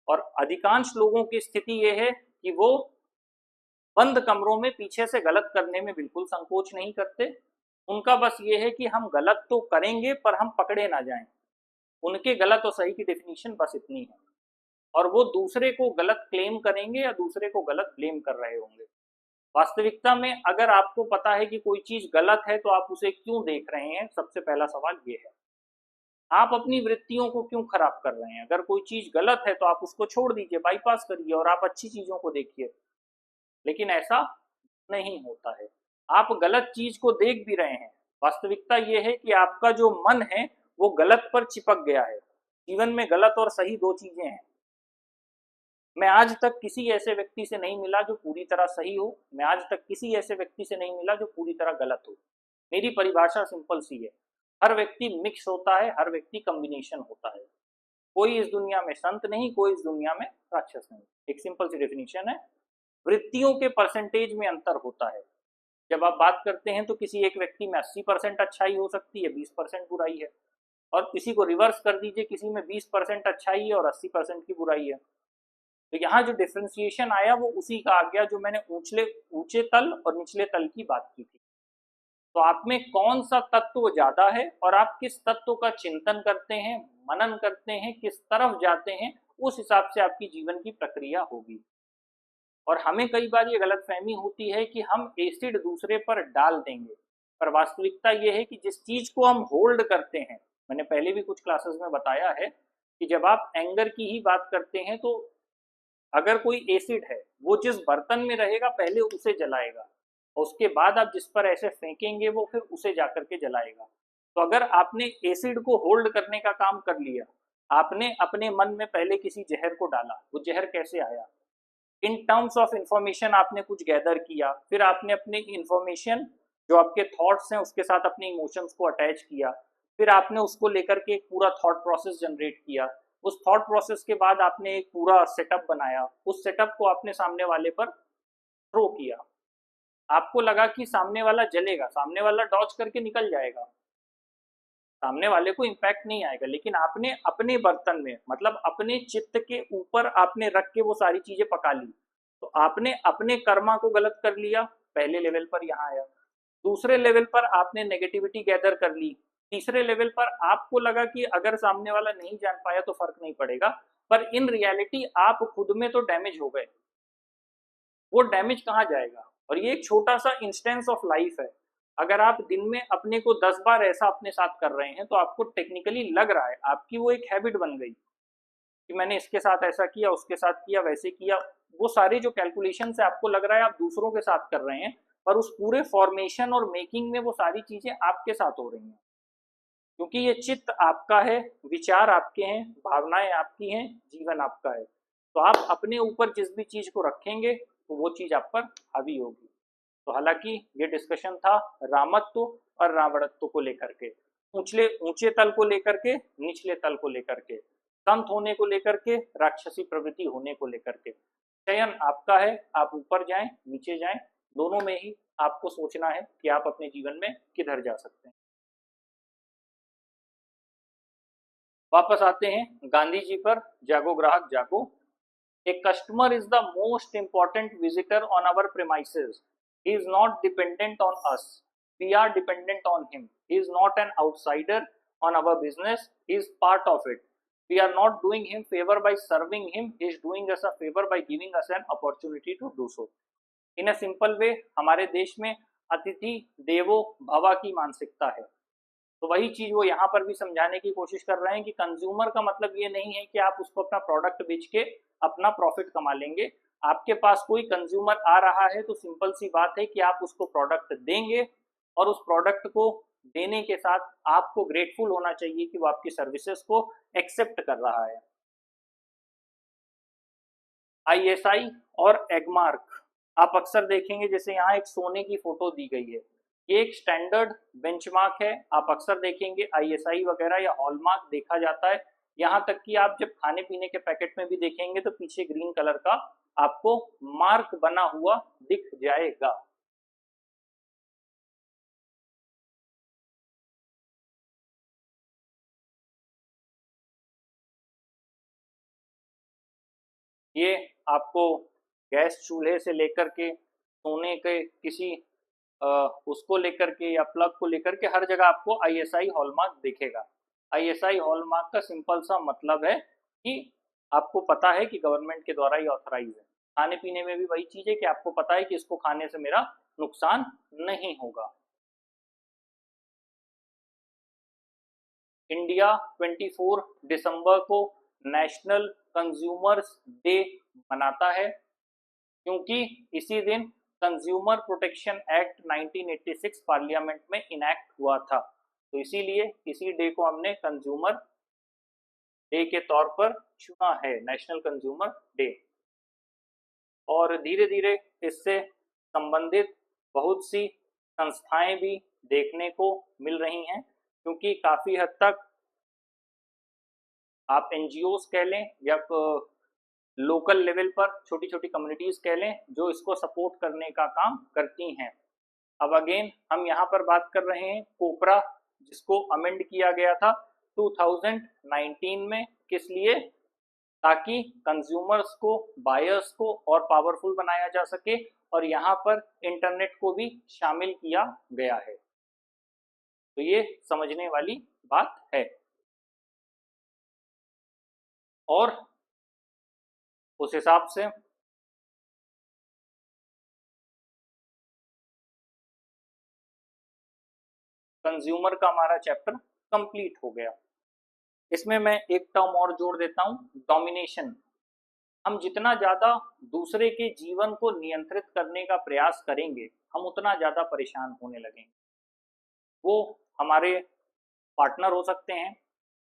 और अधिकांश लोगों की स्थिति ये है कि वो बंद कमरों में पीछे से गलत करने में बिल्कुल संकोच नहीं करते। उनका बस ये है कि हम गलत तो करेंगे पर हम पकड़े ना जाएं। उनके गलत और सही की डेफिनेशन बस इतनी है। और वो दूसरे को गलत क्लेम करेंगे या दूसरे को गलत ब्लेम कर रहे होंगे। वास्तविकता में अगर आपको पता है कि कोई चीज गलत है तो आप उसे क्यों देख रहे हैं, सबसे पहला सवाल ये है। आप अपनी वृत्तियों को क्यों खराब कर रहे हैं? अगर कोई चीज गलत है तो आप उसको छोड़ दीजिए, बाईपास करिए और आप अच्छी चीजों को देखिए। लेकिन ऐसा नहीं होता है। आप गलत चीज को देख भी रहे हैं। वास्तविकता यह है कि आपका जो मन है वो गलत पर चिपक गया है। जीवन में गलत और सही दो चीजें हैं। मैं आज तक किसी ऐसे व्यक्ति से नहीं मिला जो पूरी तरह सही हो। मैं आज तक किसी ऐसे व्यक्ति से नहीं मिला जो पूरी तरह गलत हो। मेरी परिभाषा सिंपल सी है। हर व्यक्ति मिक्स होता है, हर व्यक्ति कॉम्बिनेशन होता है। कोई इस दुनिया में संत नहीं, कोई इस दुनिया में राक्षस नहीं। एक सिंपल सी डेफिनेशन है। वृत्तियों के परसेंटेज में अंतर होता है। जब आप बात करते हैं तो किसी एक व्यक्ति में 80% अच्छाई हो सकती है, 20% बुराई है। और किसी को रिवर्स कर दीजिए, किसी में 20% अच्छाई है और 80% की बुराई है। तो यहाँ जो डिफ्रेंसिएशन आया वो उसी का आ गया जो मैंने ऊंचे तल और निचले तल की बात की थी। तो आप में कौन सा तत्व ज्यादा है और आप किस तत्व का चिंतन करते हैं, मनन करते हैं, किस तरफ जाते हैं, उस हिसाब से आपकी जीवन की प्रक्रिया होगी। और हमें कई बार ये गलतफहमी होती है कि हम एसिड दूसरे पर डाल देंगे। पर वास्तविकता ये है कि जिस चीज को हम होल्ड करते हैं, मैंने पहले भी कुछ क्लासेस में बताया है कि जब आप एंगर की ही बात करते हैं तो अगर कोई एसिड है वो जिस बर्तन में रहेगा पहले उसे जलाएगा और उसके बाद आप जिस पर ऐसे फेंकेंगे वो फिर उसे जाकर के जलाएगा। तो अगर आपने एसिड को होल्ड करने का काम कर लिया, आपने अपने मन में पहले किसी जहर को डाला, वो जहर कैसे आया? इन टर्म्स ऑफ इंफॉर्मेशन आपने कुछ गैदर किया, फिर आपने अपने इंफॉर्मेशन जो आपके थॉट्स हैं उसके साथ अपने इमोशंस को अटैच किया, फिर आपने उसको लेकर के एक पूरा थॉट प्रोसेस जनरेट किया। उस थॉट प्रोसेस के बाद आपने एक पूरा सेटअप बनाया, उस सेटअप को आपने सामने वाले पर थ्रो किया। आपको लगा कि सामने वाला जलेगा, सामने वाला डॉज करके निकल जाएगा, सामने वाले को इम्पैक्ट नहीं आएगा, लेकिन आपने अपने बर्तन में मतलब अपने चित्त के ऊपर आपने रख के वो सारी चीजें पका ली। तो आपने अपने कर्मा को गलत कर लिया, पहले लेवल पर यहाँ आया। दूसरे लेवल पर आपने नेगेटिविटी गैदर कर ली। तीसरे लेवल पर आपको लगा कि अगर सामने वाला नहीं जान पाया तो फर्क नहीं पड़ेगा, पर इन रियलिटी आप खुद में तो डैमेज हो गए। वो डैमेज कहाँ जाएगा? और ये एक छोटा सा इंस्टेंस ऑफ लाइफ है। अगर आप दिन में अपने को 10 बार ऐसा अपने साथ कर रहे हैं तो आपको टेक्निकली लग रहा है, आपकी वो एक हैबिट बन गई कि मैंने इसके साथ ऐसा किया, उसके साथ किया, वैसे किया। वो सारे जो कैलकुलेशन है आपको लग रहा है आप दूसरों के साथ कर रहे हैं, पर उस पूरे फॉर्मेशन और मेकिंग में वो सारी चीजें आपके साथ हो रही हैं। क्योंकि ये चित्त आपका है, विचार आपके हैं, भावनाएं आपकी हैं, जीवन आपका है। तो आप अपने ऊपर जिस भी चीज को रखेंगे तो वो चीज आप पर हावी होगी। तो हालांकि ये डिस्कशन था रामत्व और रावणत्व को लेकर के, ऊंचे ऊंचे तल को लेकर के, निचले तल को लेकर के, संत होने को लेकर के, राक्षसी प्रवृत्ति होने को लेकर के। चयन आपका है, आप ऊपर जाएं नीचे जाएं, दोनों में ही आपको सोचना है कि आप अपने जीवन में किधर जा सकते हैं। वापस आते हैं गांधी जी पर, जागो ग्राहक जागो। A customer is the most important visitor on our premises. He is not dependent on us. We are dependent on him. He is not an outsider on our business. He is part of it. We are not doing him favor by serving him. He is doing us a favor by giving us an opportunity to do so. In a simple way, हमारे देश में अतिथि देवो भव की मानसिकता है। तो वही चीज वो यहाँ पर भी समझाने की कोशिश कर रहे हैं कि कंज्यूमर का मतलब ये नहीं है कि आप उसको अपना प्रोडक्ट बेच के अपना प्रॉफिट कमा लेंगे। आपके पास कोई कंज्यूमर आ रहा है तो सिंपल सी बात है कि आप उसको प्रोडक्ट देंगे और उस प्रोडक्ट को देने के साथ आपको ग्रेटफुल होना चाहिए कि वो आपकी सर्विसेज को एक्सेप्ट कर रहा है। ISI और एगमार्क आप अक्सर देखेंगे, जैसे यहाँ एक सोने की फोटो दी गई है, ये एक स्टैंडर्ड बेंचमार्क है। आप अक्सर देखेंगे ISI वगैरह या हॉलमार्क देखा जाता है। यहाँ तक कि आप जब खाने पीने के पैकेट में भी देखेंगे तो पीछे ग्रीन कलर का आपको मार्क बना हुआ दिख जाएगा। ये आपको गैस चूल्हे से लेकर के सोने के किसी उसको लेकर के या प्लग को लेकर के हर जगह आपको ISI हॉलमार्क दिखेगा। ISI हॉलमार्क का सिंपल सा मतलब है कि आपको पता है कि गवर्नमेंट के द्वारा ये ऑथराइज है। खाने पीने में भी वही चीज है कि आपको पता है कि इसको खाने से मेरा नुकसान नहीं होगा। इंडिया 24 दिसंबर को नेशनल कंज्यूमर्स डे मनाता है, क्योंकि इसी दिन कंज्यूमर प्रोटेक्शन एक्ट 1986 पार्लियामेंट में इनैक्ट हुआ था। तो इसीलिए इसी डे को हमने कंज्यूमर डे के तौर पर चुना है, नेशनल कंज्यूमर डे। और धीरे धीरे इससे संबंधित बहुत सी संस्थाएं भी देखने को मिल रही हैं, क्योंकि काफी हद तक आप NGOs कह लें या लोकल लेवल पर छोटी छोटी कम्युनिटीज कह लें जो इसको सपोर्ट करने का काम करती हैं। अब अगेन हम यहाँ पर बात कर रहे हैं कोपरा, जिसको अमेंड किया गया था 2019 में। किस लिए? ताकि कंज्यूमर्स को, बायर्स को और पावरफुल बनाया जा सके, और यहाँ पर इंटरनेट को भी शामिल किया गया है। तो ये समझने वाली बात है। और उस हिसाब से कंज्यूमर का हमारा चैप्टर कंप्लीट हो गया। इसमें मैं एक टर्म और जोड़ देता हूं, डोमिनेशन। हम जितना ज्यादा दूसरे के जीवन को नियंत्रित करने का प्रयास करेंगे, हम उतना ज्यादा परेशान होने लगेंगे। वो हमारे पार्टनर हो सकते हैं,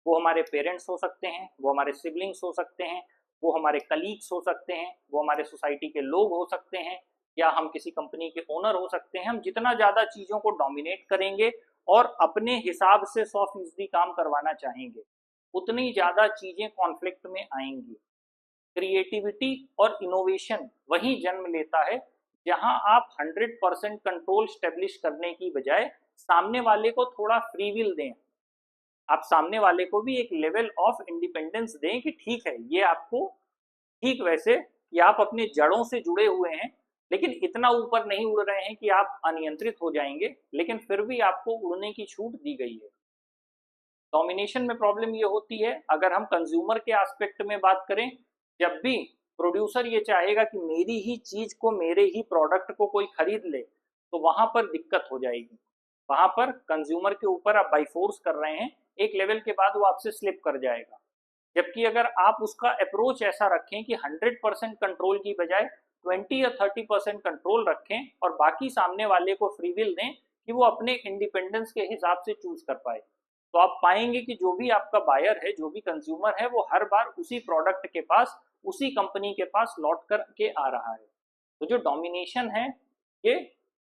वो हमारे पेरेंट्स हो सकते हैं, वो हमारे सिबलिंग्स हो सकते हैं, वो हमारे कलीग्स हो सकते हैं, वो हमारे सोसाइटी के लोग हो सकते हैं, या हम किसी कंपनी के ओनर हो सकते हैं। हम जितना ज़्यादा चीज़ों को डोमिनेट करेंगे और अपने हिसाब से 100% काम करवाना चाहेंगे, उतनी ज़्यादा चीज़ें कॉन्फ्लिक्ट में आएंगी। क्रिएटिविटी और इनोवेशन वही जन्म लेता है जहां आप 100% कंट्रोल स्टेब्लिश करने की बजाय सामने वाले को थोड़ा फ्री विल दें। आप सामने वाले को भी एक लेवल ऑफ इंडिपेंडेंस दें कि ठीक है, ये आपको ठीक वैसे कि आप अपने जड़ों से जुड़े हुए हैं, लेकिन इतना ऊपर नहीं उड़ रहे हैं कि आप अनियंत्रित हो जाएंगे, लेकिन फिर भी आपको उड़ने की छूट दी गई है। डोमिनेशन में प्रॉब्लम ये होती है, अगर हम कंज्यूमर के एस्पेक्ट में बात करें, जब भी प्रोड्यूसर ये चाहेगा कि मेरी ही चीज को, मेरे ही प्रोडक्ट को कोई खरीद ले, तो वहां पर दिक्कत हो जाएगी। वहां पर कंज्यूमर के ऊपर आप बाई फोर्स कर रहे हैं, एक लेवल के बाद वो आपसे स्लिप कर जाएगा। जबकि अगर आप उसका अप्रोच ऐसा रखें कि 100% कंट्रोल की बजाय 20 या 30% कंट्रोल रखें और बाकी सामने वाले को फ्री विल दें कि वो अपने इंडिपेंडेंस के हिसाब से चूज कर पाए, तो आप पाएंगे कि जो भी आपका बायर है, जो भी कंज्यूमर है, वो हर बार उसी प्रोडक्ट के पास, उसी कंपनी के पास लौट कर के आ रहा है। तो जो डोमिनेशन है, ये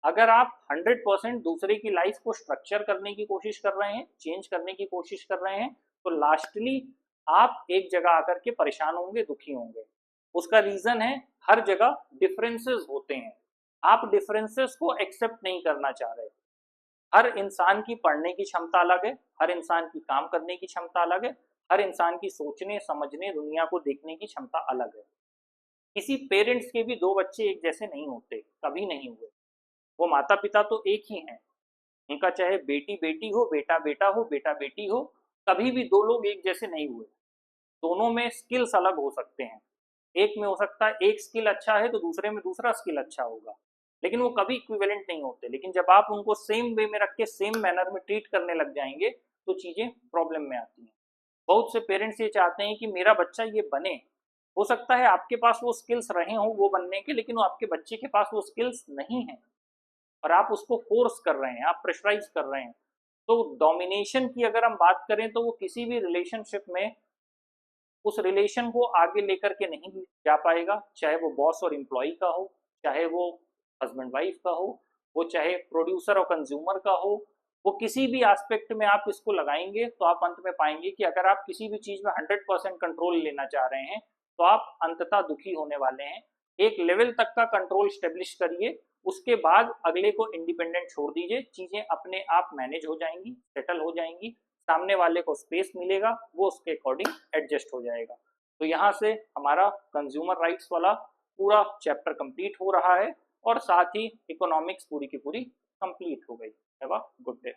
अगर आप 100% दूसरे की लाइफ को स्ट्रक्चर करने की कोशिश कर रहे हैं, चेंज करने की कोशिश कर रहे हैं, तो लास्टली आप एक जगह आकर के परेशान होंगे, दुखी होंगे। उसका रीजन है हर जगह डिफरेंसेस होते हैं, आप डिफरेंसेस को एक्सेप्ट नहीं करना चाह रहे। हर इंसान की पढ़ने की क्षमता अलग है, हर इंसान की काम करने की क्षमता अलग है, हर इंसान की सोचने समझने दुनिया को देखने की क्षमता अलग है। किसी पेरेंट्स के भी दो बच्चे एक जैसे नहीं होते, कभी नहीं हुए। वो माता पिता तो एक ही हैं, उनका चाहे बेटी बेटी हो, बेटा बेटा हो, बेटा बेटी हो, कभी भी दो लोग एक जैसे नहीं हुए। दोनों में स्किल्स अलग हो सकते हैं, एक में हो सकता है एक स्किल अच्छा है तो दूसरे में दूसरा स्किल अच्छा होगा, लेकिन वो कभी इक्विवेलेंट नहीं होते। लेकिन जब आप उनको सेम वे में रख के सेम मैनर में ट्रीट करने लग जाएंगे तो चीजें प्रॉब्लम में आती हैं। बहुत से पेरेंट्स ये चाहते हैं कि मेरा बच्चा ये बने, हो सकता है आपके पास वो स्किल्स रहे हों वो बनने के, लेकिन वो आपके बच्चे के पास वो स्किल्स नहीं है और आप उसको फोर्स कर रहे हैं, आप प्रेशराइज कर रहे हैं। तो डोमिनेशन की अगर हम बात करें तो वो किसी भी रिलेशनशिप में उस रिलेशन को आगे लेकर के नहीं जा पाएगा, चाहे वो बॉस और एम्प्लॉय का हो, चाहे वो हस्बैंड वाइफ का हो, वो चाहे प्रोड्यूसर और कंज्यूमर का हो। वो किसी भी एस्पेक्ट में आप इसको लगाएंगे तो आप अंत में पाएंगे कि अगर आप किसी भी चीज में 100% कंट्रोल लेना चाह रहे हैं तो आप अंततः दुखी होने वाले हैं। एक लेवल तक का कंट्रोल स्टेब्लिश करिए, उसके बाद अगले को इंडिपेंडेंट छोड़ दीजिए, चीजें अपने आप मैनेज हो जाएंगी, सेटल हो जाएंगी, सामने वाले को स्पेस मिलेगा, वो उसके अकॉर्डिंग एडजस्ट हो जाएगा। तो यहाँ से हमारा कंज्यूमर राइट्स वाला पूरा चैप्टर कंप्लीट हो रहा है और साथ ही इकोनॉमिक्स पूरी की पूरी कंप्लीट हो गई। Have a good day.